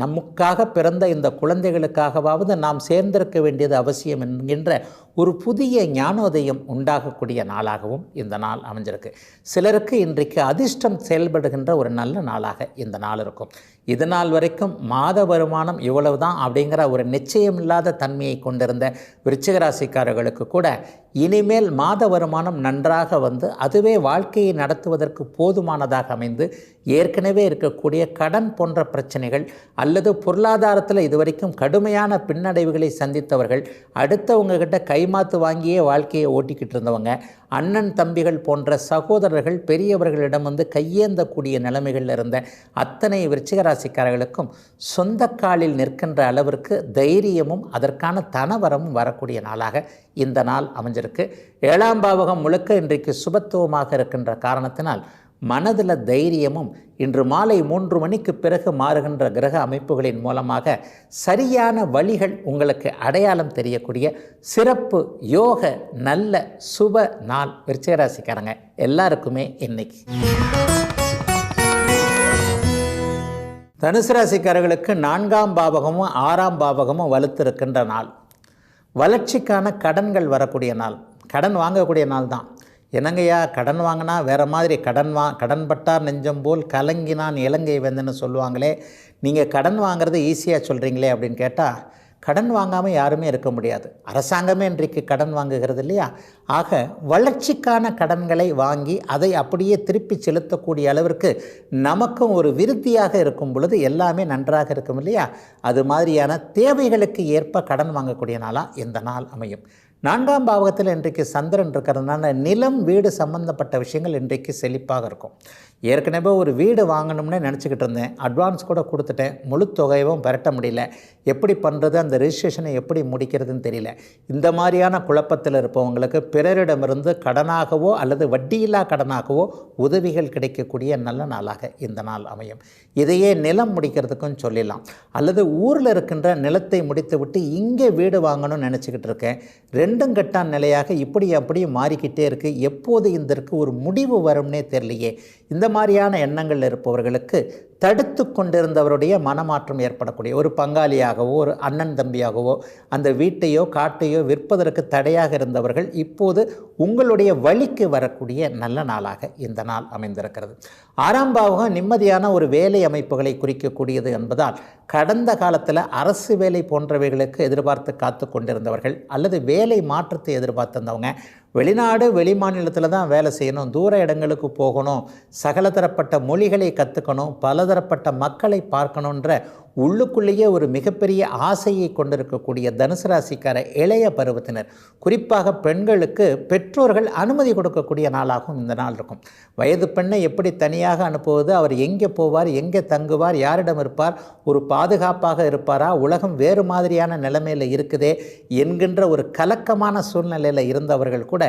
நமக்காக பிறந்த இந்த குழந்தைகளுக்காகவாவது நாம் சேர்ந்திருக்க வேண்டியது அவசியம் என்கின்ற ஒரு புதிய ஞானோதயம் உண்டாகக்கூடிய நாளாகவும் இந்த நாள் அமைஞ்சிருக்கு. சிலருக்கு இன்றைக்கு அதிர்ஷ்டம் செயல்படுகின்ற ஒரு நல்ல நாளாக இந்த நாள் இருக்கும். இது நாள் வரைக்கும் மாத வருமானம் இவ்வளவு தான் அப்படிங்கிற ஒரு நிச்சயமில்லாத தன்மையை கொண்டிருந்த விருச்சிக ராசிக்காரர்களுக்கு கூட இனிமேல் மாத வருமானம் நன்றாக வந்து அதுவே வாழ்க்கையை நடத்துவதற்கு போதுமானதாக அமைந்து ஏற்கனவே இருக்கக்கூடிய கடன் போன்ற பிரச்சனைகள் அல்லது பொருளாதாரத்தில் இதுவரைக்கும் கடுமையான பின்னடைவுகளை சந்தித்தவர்கள், அடுத்தவங்ககிட்ட கைமாத்து வாங்கியே வாழ்க்கையை ஓட்டிக்கிட்டு இருந்தவங்க, அண்ணன் தம்பிகள் போன்ற சகோதரர்கள் பெரியவர்களிடம் வந்து கையேந்தக்கூடிய நிலைமைகளில் இருந்த அத்தனை விருச்சிக ராசிக்காரர்களுக்கும் சொந்த காலில் நிற்கின்ற அளவிற்கு தைரியமும் அதற்கான தனவரமும் வரக்கூடிய நாளாக இந்த நாள் அமைஞ்சிருக்கு. 7ஆம் பாவகம் முழுக்க இன்றைக்கு சுபத்துவமாக இருக்கின்ற காரணத்தினால் மனதில் தைரியமும் இன்று மாலை 3 மணிக்கு பிறகு மாறுகின்ற கிரக அமைப்புகளின் மூலமாக சரியான வழிகள் உங்களுக்கு அடையாளம் தெரியக்கூடிய சிறப்பு யோக நல்ல சுப நாள் விருச்சிக ராசிக்காரங்க எல்லாருக்குமே இன்னைக்கு. தனுசு ராசிக்காரர்களுக்கு 4ஆம் பாவகமும் 6ஆம் பாவகமும் வலுத்திருக்கின்ற நாள். வளர்ச்சிக்கான கடன்கள் வரக்கூடிய நாள். கடன் வாங்கக்கூடிய நாள் தான். என்னங்கய்யா கடன் வாங்கினா வேறு மாதிரி கடன் பட்டார் நெஞ்சம் போல் கலங்கினான் இலங்கை வெந்தன்னு சொல்லுவாங்களே, நீங்கள் கடன் வாங்குறது ஈஸியாக சொல்கிறீங்களே அப்படின்னு கேட்டால், கடன் வாங்காமல் யாருமே இருக்க முடியாது. அரசாங்கமே இன்றைக்கு கடன் வாங்குகிறது இல்லையா? ஆக வளர்ச்சிக்கான கடன்களை வாங்கி அதை அப்படியே திருப்பி செலுத்தக்கூடிய அளவிற்கு நமக்கும் ஒரு விருத்தியாக இருக்கும் பொழுது எல்லாமே நன்றாக இருக்கும் இல்லையா? அது மாதிரியான தேவைகளுக்கு ஏற்ப கடன் வாங்கக்கூடிய நாளாக இந்த நாள் அமையும். 4ஆம் பாவகத்தில் இன்றைக்கு சந்திரன் இருக்கிறதுனால நிலம் வீடு சம்பந்தப்பட்ட விஷயங்கள் இன்றைக்கு செழிப்பாக இருக்கும். ஏற்கனவே ஒரு வீடு வாங்கணும்னு நினச்சிக்கிட்டு இருந்தேன், அட்வான்ஸ் கூட கொடுத்துட்டேன், முழு தொகையும் பெரட்ட முடியல, எப்படி பண்ணுறது, அந்த ரிஜிஸ்ட்ரேஷனை எப்படி முடிக்கிறதுன்னு தெரியல. இந்த மாதிரியான குழப்பத்தில் இருப்பவங்களுக்கு பிறரிடமிருந்து கடனாகவோ அல்லது வட்டியில்லா கடனாகவோ உதவிகள் கிடைக்கக்கூடிய நல்ல நாளாக இந்த நாள் அமையும். இதையே நிலம் முடிக்கிறதுக்கும் சொல்லலாம். அல்லது ஊரில் இருக்கின்ற நிலத்தை முடித்து விட்டு இங்கே வீடு வாங்கணும்னு நினச்சிக்கிட்டு இருக்கேன், 2 கட்டான் நிலையாக இப்படி அப்படியே மாறிக்கிட்டே இருக்குது, எப்போது இதற்கு ஒரு முடிவு வரும்னே தெரியலையே. இந்த மாதிரியான எண்ணங்கள் இருப்பவர்களுக்கு தடுத்து கொண்டிருந்தவருடைய மனமாற்றம் ஏற்படக்கூடிய ஒரு பங்காளியாகவோ ஒரு அண்ணன் தம்பியாகவோ அந்த வீட்டையோ காட்டையோ விற்பதற்கு தடையாக இருந்தவர்கள் இப்போது உங்களுடைய வழிக்கு வரக்கூடிய நல்ல நாளாக இந்த நாள் அமைந்திருக்கிறது. 6ஆம் பாவகம் நிம்மதியான ஒரு வேலை அமைப்புகளை குறிக்கக்கூடியது என்பதால் கடந்த காலத்தில் அரசு வேலை போன்றவைகளுக்கு எதிர்பார்த்து காத்து கொண்டிருந்தவர்கள் அல்லது வேலை மாற்றத்தை எதிர்பார்த்திருந்தவங்க, வெளிநாடு வெளிமாநிலத்தில் தான் வேலை செய்யணும், தூர இடங்களுக்கு போகணும், சகல தரப்பட்ட மொழிகளை கற்றுக்கணும், பலதரப்பட்ட மக்களை பார்க்கணுன்ற உள்ளுக்குள்ளேயே ஒரு மிகப்பெரிய ஆசையை கொண்டிருக்கக்கூடிய தனுசு ராசிக்கார இளைய பருவத்தினர், குறிப்பாக பெண்களுக்கு பெற்றோர்கள் அனுமதி கொடுக்கக்கூடிய நாளாகவும் இந்த நாள் இருக்கும். வயது பெண்ணை எப்படி தனியாக அனுப்புவது, அவர் எங்கே போவார், எங்கே தங்குவார், யாரிடம் இருப்பார், ஒரு பாதுகாப்பாக இருப்பாரா, உலகம் வேறு மாதிரியான நிலைமையில் இருக்குதே என்கின்ற ஒரு கலக்கமான சூழ்நிலையில் இருந்தவர்கள் கூட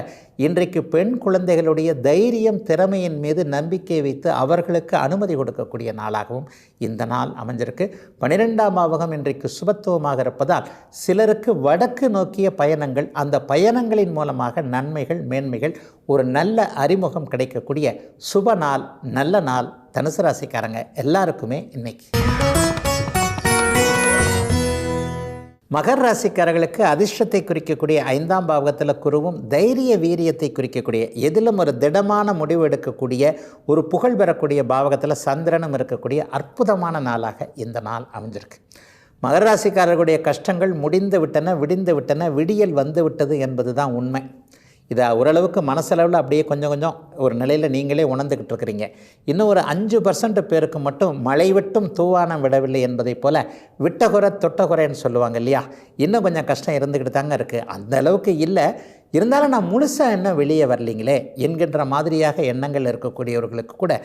இன்றைக்கு பெண் குழந்தைகளுடைய தைரியம் திறமையின் மீது நம்பிக்கை வைத்து அவர்களுக்கு அனுமதி கொடுக்கக்கூடிய நாளாகவும் இந்த நாள் அமைஞ்சிருக்கு. 12ஆம் பாவகம் இன்றைக்கு சுபத்துவமாக இருப்பதால் சிலருக்கு வடக்கு நோக்கிய பயணங்கள், அந்த பயணங்களின் மூலமாக நன்மைகள் மேன்மைகள், ஒரு நல்ல அறிமுகம் கிடைக்கக்கூடிய சுப நாள் நல்ல நாள் தனுசு ராசிக்காரங்க எல்லாருக்குமே இன்னைக்கு. மகர ராசிக்காரர்களுக்கு அதிர்ஷ்டத்தை குறிக்கக்கூடிய 5ஆம் பாவகத்தில் குருவும் தைரிய வீரியத்தை குறிக்கக்கூடிய எதிலும் ஒரு திடமான முடிவு எடுக்கக்கூடிய ஒரு புகழ் பெறக்கூடிய பாவகத்தில் சந்திரனும் இருக்கக்கூடிய அற்புதமான நாளாக இந்த நாள் அமைஞ்சிருக்கு. மகர ராசிக்காரர்களுடைய கஷ்டங்கள் முடிந்து விட்டன, விடிந்து விட்டன, விடியல் வந்து விட்டது என்பது தான் உண்மை. இதை ஓரளவுக்கு மனசளவில் அப்படியே கொஞ்சம் கொஞ்சம் ஒரு நிலையில் நீங்களே உணர்ந்துக்கிட்டு இருக்கிறீங்க. இன்னும் ஒரு 5% பேருக்கு மட்டும் மழை விட்டும் தூவானம் விடவில்லை என்பதை போல் விட்டகுறை தொட்டகுறைன்னு சொல்லுவாங்க இல்லையா, இன்னும் கொஞ்சம் கஷ்டம் இருந்துக்கிட்டு தாங்க இருக்குது. அந்த அளவுக்கு இல்லை, இருந்தாலும் நான் முழுசாக என்ன வெளியே வரலீங்களே என்கின்ற மாதிரியாக எண்ணங்கள் இருக்கக்கூடியவர்களுக்கு கூட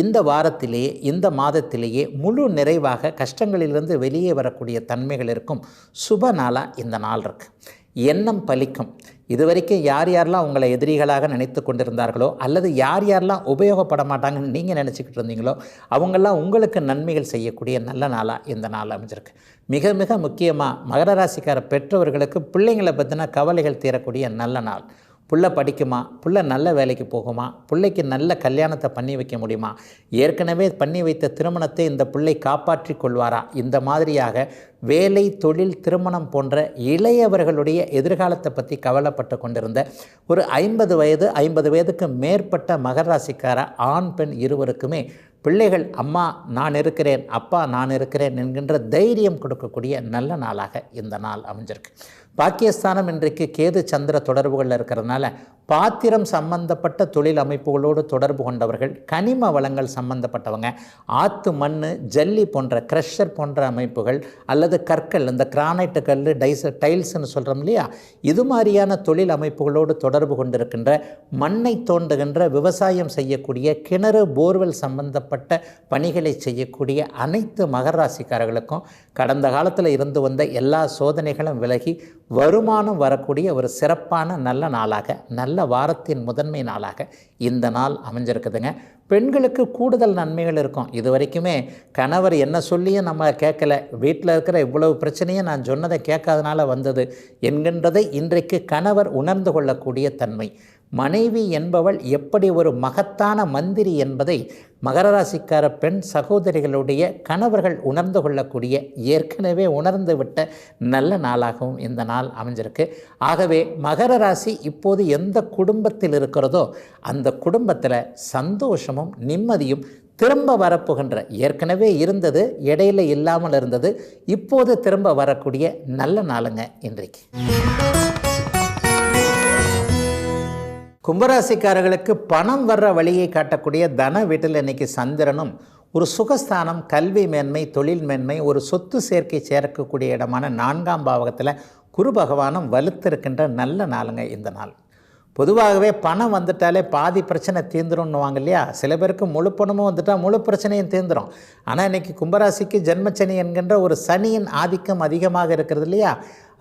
இந்த வாரத்திலேயே இந்த மாதத்திலேயே முழு நிறைவாக கஷ்டங்களிலிருந்து வெளியே வரக்கூடிய தன்மைகள் இருக்கும் சுப நாளாக இந்த நாள் இருக்குது. எண்ணம் பலிக்கும். இதுவரைக்கும் யார் யாரெல்லாம் உங்களை எதிரிகளாக நினைத்து கொண்டிருந்தார்களோ அல்லது யார் யாரெல்லாம் உபயோகப்பட மாட்டாங்கன்னு நீங்கள் நினச்சிக்கிட்டு இருந்தீங்களோ அவங்கெல்லாம் உங்களுக்கு நன்மைகள் செய்யக்கூடிய நல்ல நாளாக இந்த நாள் அமைஞ்சிருக்கு. மிக மிக முக்கியமாக மகர ராசிக்கார பெற்றவர்களுக்கு பிள்ளைங்களை பற்றின கவலைகள் தீரக்கூடிய நல்ல நாள். புள்ள படிக்குமா, புள்ள நல்ல வேலைக்கு போகுமா, பிள்ளைக்கு நல்ல கல்யாணத்தை பண்ணி வைக்க முடியுமா, ஏற்கனவே பண்ணி வைத்த திருமணத்தை இந்த பிள்ளை காப்பாற்றி கொள்வாரா, இந்த மாதிரியாக வேலை, தொழில், திருமணம் போன்ற இளையவர்களுடைய எதிர்காலத்தை பற்றி கவலைப்பட்டு கொண்டிருந்த ஒரு 50 வயதுக்கு மேற்பட்ட மகர ராசிக்கார ஆண் பெண் இருவருக்குமே பிள்ளைகள் அம்மா நான் இருக்கிறேன், அப்பா நான் இருக்கிறேன் என்கின்ற தைரியம் கொடுக்கக்கூடிய நல்ல நாளாக இந்த நாள் அமைஞ்சிருக்கு. பாக்கியஸ்தானம் இன்றைக்கு கேது சந்திர தொடர்புகளில் இருக்கிறதுனால பாத்திரம் சம்பந்தப்பட்ட தொழில் அமைப்புகளோடு தொடர்பு கொண்டவர்கள், கனிம வளங்கள் சம்பந்தப்பட்டவங்க, ஆற்று மண், ஜல்லி போன்ற க்ரஷர் போன்ற அமைப்புகள் அல்லது கற்கள், இந்த கிரானைட்டு கல், டைல்ஸ்ன்னு சொல்கிறோம் இல்லையா, இது மாதிரியான தொழில் அமைப்புகளோடு தொடர்பு கொண்டிருக்கின்ற, மண்ணை தோண்டுகின்ற, விவசாயம் செய்யக்கூடிய, கிணறு போர்வெல் சம்பந்தப்பட்ட பணிகளை செய்யக்கூடிய அனைத்து மகர ராசிக்காரர்களுக்கும் கடந்த காலத்தில் இருந்து வந்த எல்லா சோதனைகளும் விலகி வருமானம் வரக்கூடிய ஒரு சிறப்பான நல்ல நாளாக, நல்ல வாரத்தின் முதன்மை நாளாக இந்த நாள் அமைஞ்சிருக்குதுங்க. பெண்களுக்கு கூடுதல் நன்மைகள் இருக்கும். இது வரைக்குமே கணவர் என்ன சொல்லியும் நம்ம கேட்கல, வீட்டில் இருக்கிற இவ்வளவு பிரச்சனையும் நான் சொன்னதை கேட்காதனால வந்தது என்கின்றதை இன்றைக்கு கணவர் உணர்ந்து கொள்ளக்கூடிய தன்மை, மனைவி என்பவள் எப்படி ஒரு மகத்தான மந்திரி என்பதை மகர ராசிக்கார பெண் சகோதரிகளுடைய கணவர்கள் உணர்ந்து கொள்ளக்கூடிய, ஏற்கனவே உணர்ந்து விட்ட நல்ல நாளாகவும் இந்த நாள் அமைஞ்சிருக்கு. ஆகவே மகர ராசி இப்போது எந்த குடும்பத்தில் இருக்கிறதோ அந்த குடும்பத்தில் சந்தோஷமும் நிம்மதியும் திரும்ப வரப்போகின்ற, ஏற்கனவே இருந்தது இடையில இல்லாமல் இருந்தது, இப்போது திரும்ப வரக்கூடிய நல்ல நாளுங்க இன்றைக்கு. கும்பராசிக்காரர்களுக்கு பணம் வர்ற வழியை காட்டக்கூடிய தன வீட்டில் இன்றைக்கி சந்திரனும், ஒரு சுகஸ்தானம், கல்வி மேன்மை, தொழில் மேன்மை, ஒரு சொத்து சேர்க்கை சேர்க்கக்கூடிய இடமான 4ஆம் பாவகத்தில் குரு பகவானும் வலுத்திருக்கின்ற நல்ல நாளுங்க இந்த நாள். பொதுவாகவே பணம் வந்துட்டாலே பாதி பிரச்சனை தீர்ந்துரும்னுவாங்க இல்லையா, சில பேருக்கு முழு பணமும் வந்துட்டால் முழு பிரச்சனையும் தீர்ந்துடும். ஆனால் இன்றைக்கி கும்பராசிக்கு ஜென்மச்சனி என்கின்ற ஒரு சனியின் ஆதிக்கம் அதிகமாக இருக்கிறது இல்லையா,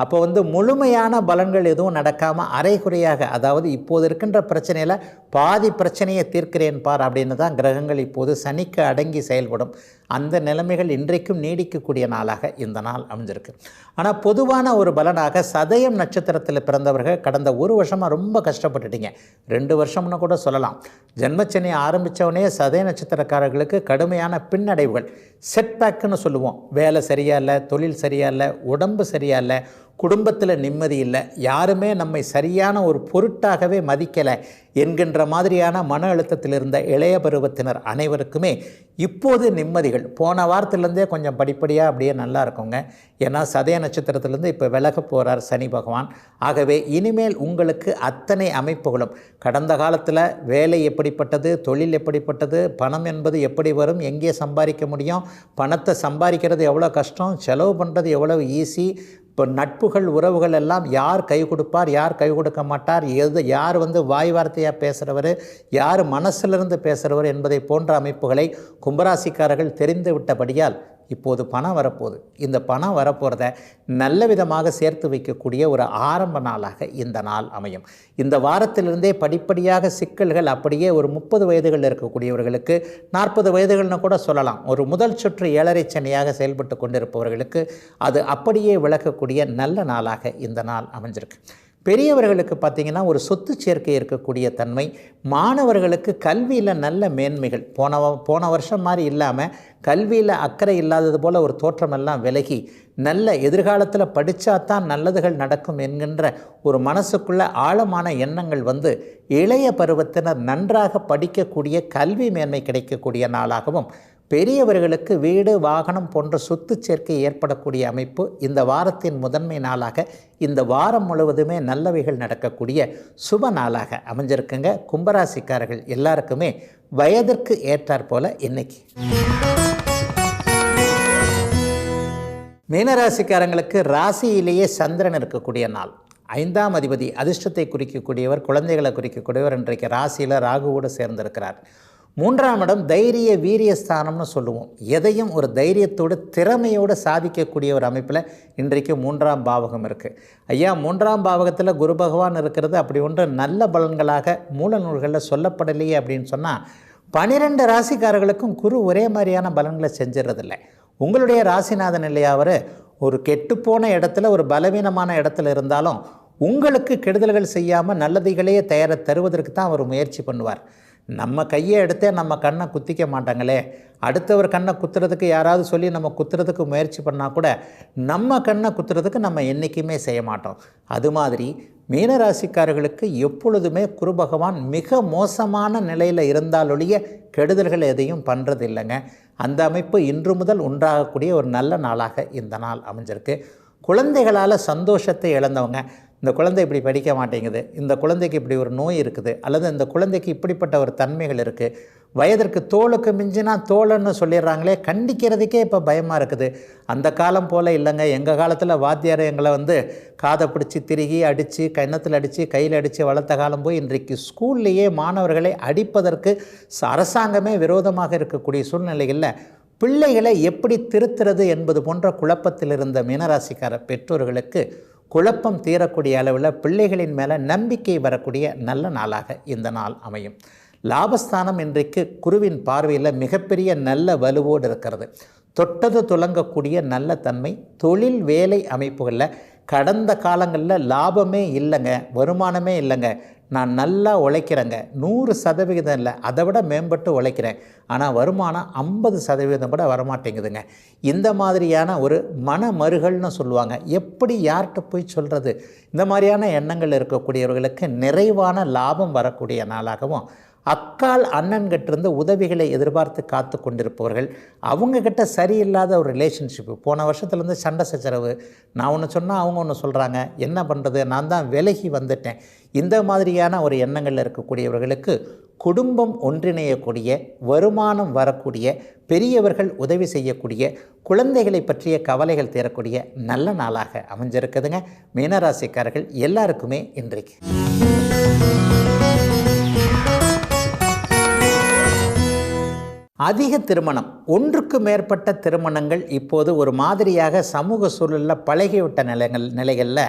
அப்போ முழுமையான பலன்கள் எதுவும் நடக்காமல் அரைகுறையாக, அதாவது இப்போது இருக்கின்ற பிரச்சனையில் பாதி பிரச்சனையை தீர்க்கிறேன் பார் அப்படின்னு தான் கிரகங்கள் இப்போது சனிக்கு அடங்கி செயல்படும். அந்த நிலைமைகள் இன்றைக்கும் நீடிக்கக்கூடிய நாளாக இந்த நாள் அமைஞ்சிருக்கு. ஆனால் பொதுவான ஒரு பலனாக சதயம் நட்சத்திரத்தில் பிறந்தவர்கள் கடந்த ஒரு வருஷமாக ரொம்ப கஷ்டப்பட்டுட்டீங்க, 2 வருஷம்னு கூட சொல்லலாம். ஜென்மச்சனி ஆரம்பித்தவனே சதய நட்சத்திரக்காரர்களுக்கு கடுமையான பின்னடைவுகள், செட்பேக்குன்னு சொல்லுவோம். வேலை சரியா இல்லை, தொழில் சரியா இல்லை, உடம்பு சரியா இல்லை, குடும்பத்தில் நிம்மதி இல்லை, யாருமே நம்மை சரியான ஒரு பொருட்டாகவே மதிக்கலை என்கின்ற மாதிரியான மன அழுத்தத்தில் இருந்த இளைய பருவத்தினர் அனைவருக்குமே இப்போது நிம்மதிகள். போன வாரத்திலேருந்தே கொஞ்சம் படிப்படியாக அப்படியே நல்லா இருக்குங்க. ஏன்னா சதய நட்சத்திரத்திலேருந்து இப்போ விலக போகிறார் சனி பகவான். ஆகவே இனிமேல் உங்களுக்கு அத்தனை அமைப்புகளும், கடந்த காலத்தில் வேலை எப்படிப்பட்டது, தொழில் எப்படிப்பட்டது, பணம் என்பது எப்படி வரும், எங்கே சம்பாதிக்க முடியும், பணத்தை சம்பாதிக்கிறது எவ்வளோ கஷ்டம், செலவு பண்ணுறது எவ்வளோ ஈஸி, இப்போ நட்புகள், உறவுகள் எல்லாம் யார் கை கொடுப்பார், யார் கை கொடுக்க மாட்டார், யார் வாய் வார்த்தையாக பேசுகிறவர், யார் மனசிலிருந்து பேசுகிறவர் என்பதை போன்ற அமைப்புகளை கும்பராசிக்காரர்கள் தெரிந்து விட்டபடியால் இப்போது பணம் வரப்போகுது. இந்த பணம் வரப்போகிறத நல்ல விதமாக சேர்த்து வைக்கக்கூடிய ஒரு ஆரம்ப நாளாக இந்த நாள் அமையும். இந்த வாரத்திலிருந்தே படிப்படியாக சிக்கல்கள் அப்படியே ஒரு 30 வயதுகளில் இருக்கக்கூடியவர்களுக்கு, 40 வயதுகள்னு கூட சொல்லலாம், ஒரு முதல் சுற்று 7.5 சனியாக செயல்பட்டு கொண்டிருப்பவர்களுக்கு அது அப்படியே விளக்கக்கூடிய நல்ல நாளாக இந்த நாள் அமைஞ்சிருக்கு. பெரியவர்களுக்கு பார்த்திங்கன்னா ஒரு சொத்து சேர்க்கை இருக்கக்கூடிய தன்மை, மாணவர்களுக்கு கல்வியில் நல்ல மேன்மைகள், போன வருஷம் மாதிரி இல்லாமல் கல்வியில் அக்கறை இல்லாதது போல் ஒரு தோற்றமெல்லாம் விலகி நல்ல எதிர்காலத்தில் படித்தா தான் நல்லதுகள் நடக்கும் என்கின்ற ஒரு மனசுக்குள்ள ஆழமான எண்ணங்கள் இளைய பருவத்தினர் நன்றாக படிக்கக்கூடிய கல்வி மேன்மை கிடைக்கக்கூடிய நாளாகவும், பெரியவர்களுக்கு வீடு, வாகனம் போன்ற சொத்து சேர்க்கை ஏற்படக்கூடிய அமைப்பு இந்த வாரத்தின் முதன்மை நாளாக, இந்த வாரம் முழுவதுமே நல்லவைகள் நடக்கக்கூடிய சுப நாளாக அமைஞ்சிருக்குங்க. கும்பராசிக்காரர்கள் எல்லாருக்குமே வயதிற்கு ஏற்றாற் போல இன்னைக்கு. மீனராசிக்காரங்களுக்கு ராசியிலேயே சந்திரன் இருக்கக்கூடிய நாள். 5ஆம் அதிபதி அதிர்ஷ்டத்தை குறிக்கக்கூடியவர், குழந்தைகளை குறிக்கக்கூடியவர் இன்றைக்கு ராசியில் ராகுவோடு சேர்ந்திருக்கிறார். 3ஆம் இடம் தைரிய வீரியஸ்தானம்னு சொல்லுவோம். எதையும் ஒரு தைரியத்தோடு திறமையோடு சாதிக்கக்கூடிய ஒரு அமைப்பில் இன்றைக்கு 3ஆம் பாவகம் இருக்குது. ஐயா, 3ஆம் பாவகத்தில் குரு பகவான் இருக்கிறது அப்படி ஒன்று நல்ல பலன்களாக மூல நூல்களில் சொல்லப்படலையே அப்படின்னு சொன்னால், 12 ராசிக்காரர்களுக்கும் குரு ஒரே மாதிரியான பலன்களை செஞ்சிடறதில்லை. உங்களுடைய ராசிநாதன் இல்லையா அவர், ஒரு கெட்டுப்போன இடத்துல, ஒரு பலவீனமான இடத்துல இருந்தாலும் உங்களுக்கு கெடுதல்கள் செய்யாமல் நல்லதைகளே தருவதற்கு தான் அவர் முயற்சி பண்ணுவார். நம்ம கையை எடுத்தே நம்ம கண்ணை குத்திக்க மாட்டாங்களே, அடுத்தவர் கண்ணை குத்துறதுக்கு யாராவது சொல்லி நம்ம குத்துறதுக்கு முயற்சி பண்ணால் கூட நம்ம கண்ணை குத்துறதுக்கு நம்ம என்றைக்குமே செய்ய மாட்டோம். அது மாதிரி மீனராசிக்காரர்களுக்கு எப்பொழுதுமே குரு பகவான் மிக மோசமான நிலையில் இருந்தாலொழிய கெடுதல்கள் எதையும் பண்ணுறது இல்லைங்க. அந்த அமைப்பு இன்று முதல் உண்டாகக்கூடிய ஒரு நல்ல நாளாக இந்த நாள் அமைஞ்சிருக்கு. குழந்தைகளால் சந்தோஷத்தை இழந்தவங்க, இந்த குழந்தை இப்படி படிக்க மாட்டேங்குது, இந்த குழந்தைக்கு இப்படி ஒரு நோய் இருக்குது, அல்லது இந்த குழந்தைக்கு இப்படிப்பட்ட ஒரு தன்மைகள் இருக்குது, வயதிற்கு தோளுக்கு மிஞ்சினா தோழன்னு சொல்லிடுறாங்களே, கண்டிக்கிறதுக்கே இப்போ பயமாக இருக்குது. அந்த காலம் போல் இல்லைங்க. எங்கள் காலத்தில் வாத்தியார் எங்களை காதை பிடிச்சி திருகி அடித்து கன்னத்தில் அடித்து கையில் அடித்து வளர்த்த காலம் போய் இன்றைக்கு ஸ்கூல்லையே மாணவர்களை அடிப்பதற்கு அரசாங்கமே விரோதமாக இருக்கக்கூடிய சூழ்நிலைகளில் பிள்ளைகளை எப்படி திருத்துறது என்பது போன்ற குழப்பத்தில் இருந்த மீனராசிக்கார பெற்றோர்களுக்கு குழப்பம் தீரக்கூடிய அளவில் பிள்ளைகளின் மேலே நம்பிக்கை வரக்கூடிய நல்ல நாளாக இந்த நாள் அமையும். லாபஸ்தானம் இன்றைக்கு குருவின் பார்வையில் மிகப்பெரிய நல்ல வலுவோடு இருக்கிறது. தொட்டது துலங்கக்கூடிய நல்ல தன்மை. தொழில் வேலை அமைப்புகளில் கடந்த காலங்களில் லாபமே இல்லைங்க, வருமானமே இல்லைங்க, நான் நல்லா உழைக்கிறேங்க, 100% இல்லை, அதை விட மேம்பட்டு உழைக்கிறேன், ஆனால் வருமானம் 50% கூட வரமாட்டேங்குதுங்க, இந்த மாதிரியான ஒரு மன மருகல்னு சொல்லுவாங்க. எப்படி யார்கிட்ட போய் சொல்கிறது? இந்த மாதிரியான எண்ணங்கள் இருக்கக்கூடியவர்களுக்கு நிறைவான லாபம் வரக்கூடிய நாளாகவும், அக்கால் அண்ணன்கிட்டிருந்து உதவிகளை எதிர்பார்த்து காத்து கொண்டிருப்பவர்கள், அவங்கக்கிட்ட சரியில்லாத ஒரு ரிலேஷன்ஷிப்பு, போன வருஷத்துலேருந்து சண்டை சச்சரவு, நான் ஒன்று சொன்னால் அவங்க ஒன்று சொல்கிறாங்க, என்ன பண்ணுறது, நான் தான் விலகி வந்துட்டேன், இந்த மாதிரியான ஒரு எண்ணங்களில் இருக்கக்கூடியவர்களுக்கு குடும்பம் ஒன்றிணையக்கூடிய, வருமானம் வரக்கூடிய, பெரியவர்கள் உதவி செய்யக்கூடிய, குழந்தைகளை பற்றிய கவலைகள் தீரக்கூடிய நல்ல நாளாக அமைஞ்சிருக்குதுங்க. மீனராசிக்காரர்கள் எல்லாருக்குமே இன்றைக்கு அதிக திருமணம், ஒன்றுக்கு மேற்பட்ட திருமணங்கள் இப்போது ஒரு மாதிரியாக சமூக சூழலில் பழகிவிட்ட நிலைகளில்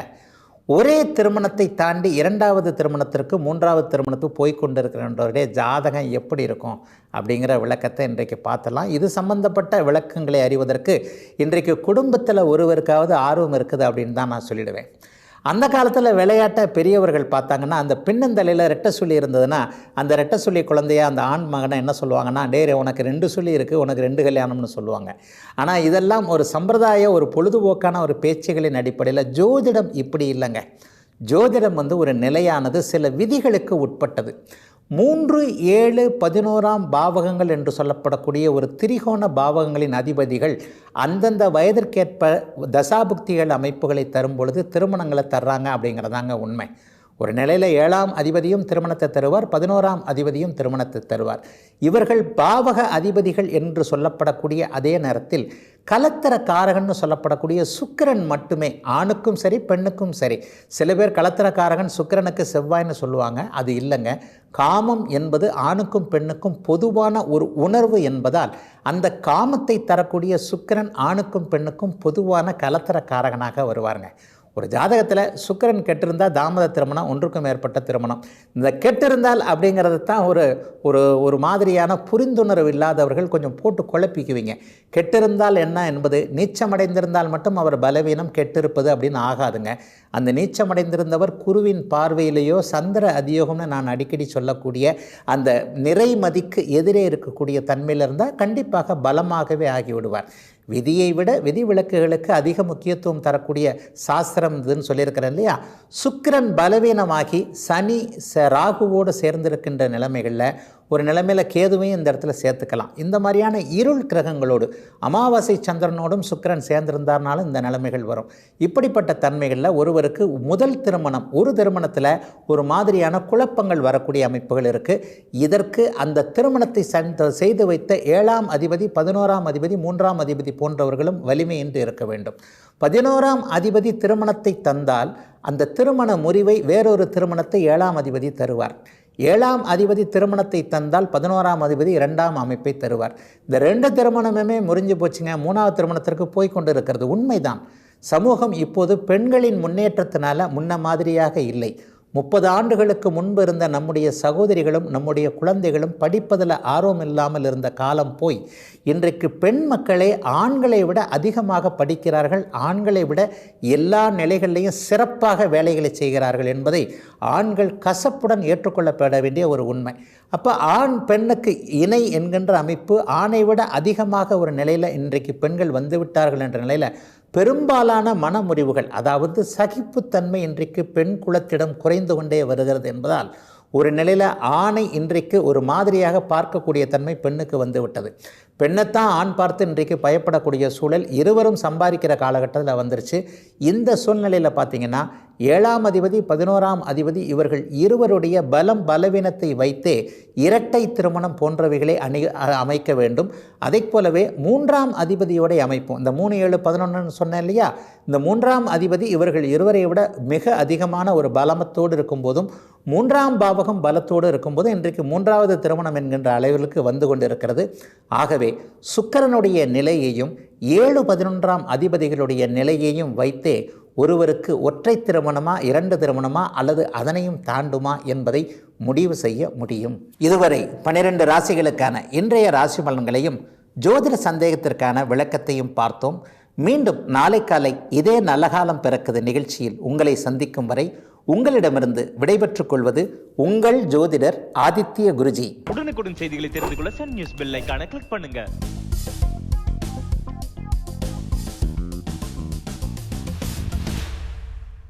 ஒரே திருமணத்தை தாண்டி இரண்டாவது திருமணத்திற்கு மூன்றாவது திருமணத்துக்கு போய்கொண்டிருக்கிறவருடைய ஜாதகம் எப்படி இருக்கும் அப்படிங்கிற விளக்கத்தை இன்றைக்கு பார்த்தலாம். இது சம்பந்தப்பட்ட விளக்கங்களை அறிவதற்கு இன்றைக்கு குடும்பத்தில் ஒருவருக்காவது ஆர்வம் இருக்குது அப்படின்னு தான் நான் சொல்லிடுவேன். அந்த காலத்தில் விளையாட்டை பெரியவர்கள் பார்த்தாங்கன்னா, அந்த பின்னந்தலையில் ரெட்டை சுழி இருந்ததுன்னா அந்த ரெட்டை சுழி குழந்தைய அந்த ஆண் மகனை என்ன சொல்லுவாங்கன்னா, டேரே உனக்கு 2 சுழி இருக்குது, உனக்கு 2 கல்யாணம்னு சொல்லுவாங்க. ஆனால் இதெல்லாம் ஒரு சம்பிரதாய ஒரு பொழுதுபோக்கான ஒரு பேச்சுகளின் அடிப்படையில். ஜோதிடம் இப்படி இல்லைங்க. ஜோதிடம் ஒரு நிலையானது, சில விதிகளுக்கு உட்பட்டது. 3, 7, 11ஆம் பாவகங்கள் என்று சொல்லப்படக்கூடிய ஒரு திரிகோண பாவகங்களின் அதிபதிகள் அந்தந்த வயதிற்கேற்ப தசாபுக்திகள் அமைப்புகளை தரும் பொழுது திருமணங்களை தர்றாங்க அப்படிங்கிறதாங்க உண்மை. ஒரு நிலையில் 7ஆம் அதிபதியும் திருமணத்தை தருவார், 11ஆம் அதிபதியும் திருமணத்தை தருவார். இவர்கள் பாவக அதிபதிகள் என்று சொல்லப்படக்கூடிய அதே நேரத்தில் கலத்தர காரகன்னு சொல்லப்படக்கூடிய சுக்கிரன் மட்டுமே, ஆணுக்கும் சரி பெண்ணுக்கும் சரி. சில பேர் கலத்தர காரகன் சுக்கிரனுக்கு செவ்வாய்ன்னு சொல்லுவாங்க. அது இல்லைங்க. காமம் என்பது ஆணுக்கும் பெண்ணுக்கும் பொதுவான ஒரு உணர்வு என்பதால் அந்த காமத்தை தரக்கூடிய சுக்கிரன் ஆணுக்கும் பெண்ணுக்கும் பொதுவான கலத்தர காரகனாக வருவாருங்க. ஒரு ஜாதகத்தில் சுக்கிரன் கெட்டிருந்தால் தாமத திருமணம், ஒன்றுக்கும் மேற்பட்ட திருமணம். இந்த கெட்டிருந்தால் அப்படிங்கிறது தான் ஒரு மாதிரியான புரிந்துணர்வு இல்லாதவர்கள் கொஞ்சம் போட்டு குழப்பிக்குவீங்க. கெட்டிருந்தால் என்ன என்பது, நீச்சமடைந்திருந்தால் மட்டும் அவர் பலவீனம், கெட்டிருப்பது அப்படின்னு ஆகாதுங்க. அந்த நீச்சமடைந்திருந்தவர் குருவின் பார்வையிலேயோ சந்திர அதியோகம்னு நான் அடிக்கடி சொல்லக்கூடிய அந்த நிறைமதிக்கு எதிரே இருக்கக்கூடிய தன்மையில் இருந்தால் கண்டிப்பாக பலமாகவே ஆகிவிடுவார். விதியை விட விதி விலக்குகளுக்கு அதிக முக்கியத்துவம் தரக்கூடிய சாஸ்திரம் இதுன்னு சொல்லியிருக்கிறேன் இல்லையா. சுக்கிரன் பலவீனமாகி சனி ராகுவோடு சேர்ந்திருக்கின்ற நிலைமைகளில் ஒரு நிலைமையில் கேதுவையும் இந்த இடத்துல சேர்த்துக்கலாம். இந்த மாதிரியான இருள் கிரகங்களோடு அமாவாசை சந்திரனோடும் சுக்கிரன் சேர்ந்திருந்தார்னாலும் இந்த நிலைமைகள் வரும். இப்படிப்பட்ட தன்மைகளில் ஒருவருக்கு முதல் திருமணம், ஒரு திருமணத்தில் ஒரு மாதிரியான குழப்பங்கள் வரக்கூடிய அமைப்புகள் இருக்குது. இதற்கு அந்த திருமணத்தை செய்து வைத்த 7ஆம் அதிபதி, 11ஆம் அதிபதி, 3ஆம் அதிபதி போன்றவர்களும் வலிமையின்றி இருக்க வேண்டும். 11ஆம் அதிபதி திருமணத்தை தந்தால் அந்த திருமண முறிவை வேறொரு திருமணத்தை 7ஆம் அதிபதி தருவார். 7ஆம் அதிபதி திருமணத்தை தந்தால் 11ஆம் அதிபதி 2ஆம் அமைப்பை தருவார். இந்த 2 திருமணமுமே முறிஞ்சு போச்சுங்க. 3ஆவது திருமணத்திற்கு போய்கொண்டு இருக்கிறது உண்மைதான். சமூகம் இப்போது பெண்களின் முன்னேற்றத்தினால முன்ன மாதிரியாக இல்லை. 30 ஆண்டுகளுக்கு முன்பு இருந்த நம்முடைய சகோதரிகளும் நம்முடைய குழந்தைகளும் படிப்பதில் ஆர்வம் இல்லாமல் இருந்த காலம் போய் இன்றைக்கு பெண் மக்களே ஆண்களை விட அதிகமாக படிக்கிறார்கள், ஆண்களை விட எல்லா நிலைகளிலையும் சிறப்பாக வேலைகளை செய்கிறார்கள் என்பதை ஆண்கள் கசப்புடன் ஏற்றுக்கொள்ளப்பட வேண்டிய ஒரு உண்மை. அப்போ ஆண் பெண்ணுக்கு இணை என்கின்ற அமைப்பு ஆணை விட அதிகமாக ஒரு நிலையில் இன்றைக்கு பெண்கள் வந்துவிட்டார்கள் என்ற நிலையில் பெரும்பாலான மனமுறிவுகள், அதாவது சகிப்புத்தன்மை இன்றைக்கு பெண் குலத்திடம் குறைந்து கொண்டே வருகிறது என்பதால் ஒரு நிலையில் ஆணை இன்றைக்கு ஒரு மாதிரியாக பார்க்கக்கூடிய தன்மை பெண்ணுக்கு வந்துவிட்டது. பெண்ணைத்தான் ஆண் பார்த்து இன்றைக்கு பயப்படக்கூடிய சூழல் இருவரும் சம்பாதிக்கிற காலகட்டத்தில் வந்துருச்சு. இந்த சூழ்நிலையில் பார்த்திங்கன்னா 7ஆம் அதிபதி 11ஆம் அதிபதி இவர்கள் இருவருடைய பலம் பலவீனத்தை வைத்தே இரட்டை திருமணம் போன்றவைகளை அமைக்க வேண்டும். அதை போலவே 3ஆம் அதிபதியோடைய அமைப்பும், இந்த 3 7 11 சொன்னேன் இல்லையா, இந்த 3ஆம் அதிபதி இவர்கள் இருவரை விட மிக அதிகமான ஒரு பலமத்தோடு இருக்கும்போதும் 3ஆம் பாவகம் பலத்தோடு இருக்கும்போது இன்றைக்கு 3வது திருமணம் என்கின்ற அளவிற்கு வந்து கொண்டிருக்கிறது. ஆகவே சுக்கிரனுடைய நிலையையும் 7 11ஆம் அதிபதிகளுடைய நிலையையும் வைத்தே ஒருவருக்கு ஒற்றை திருமணமா 2 திருமணமா அல்லது அதனையும் தாண்டுமா என்பதை முடிவு செய்ய முடியும். இதுவரை 12 ராசிகளுக்கான இன்றைய ராசி பலன்களையும் ஜோதிட சந்தேகத்திற்கான விளக்கத்தையும் பார்த்தோம். மீண்டும் நாளை காலை இதே நல்ல காலம் பிறக்குது நிகழ்ச்சியில் உங்களை சந்திக்கும் வரை உங்களிடமிருந்து விடைபெற்றுக் கொள்வது உங்கள் ஜோதிடர் ஆதித்ய குருஜி. உடனுக்குடன் செய்திகளை தெரிந்து கொள்ள சன் நியூஸ் பெல் ஐகானை கிளிக் பண்ணுங்க.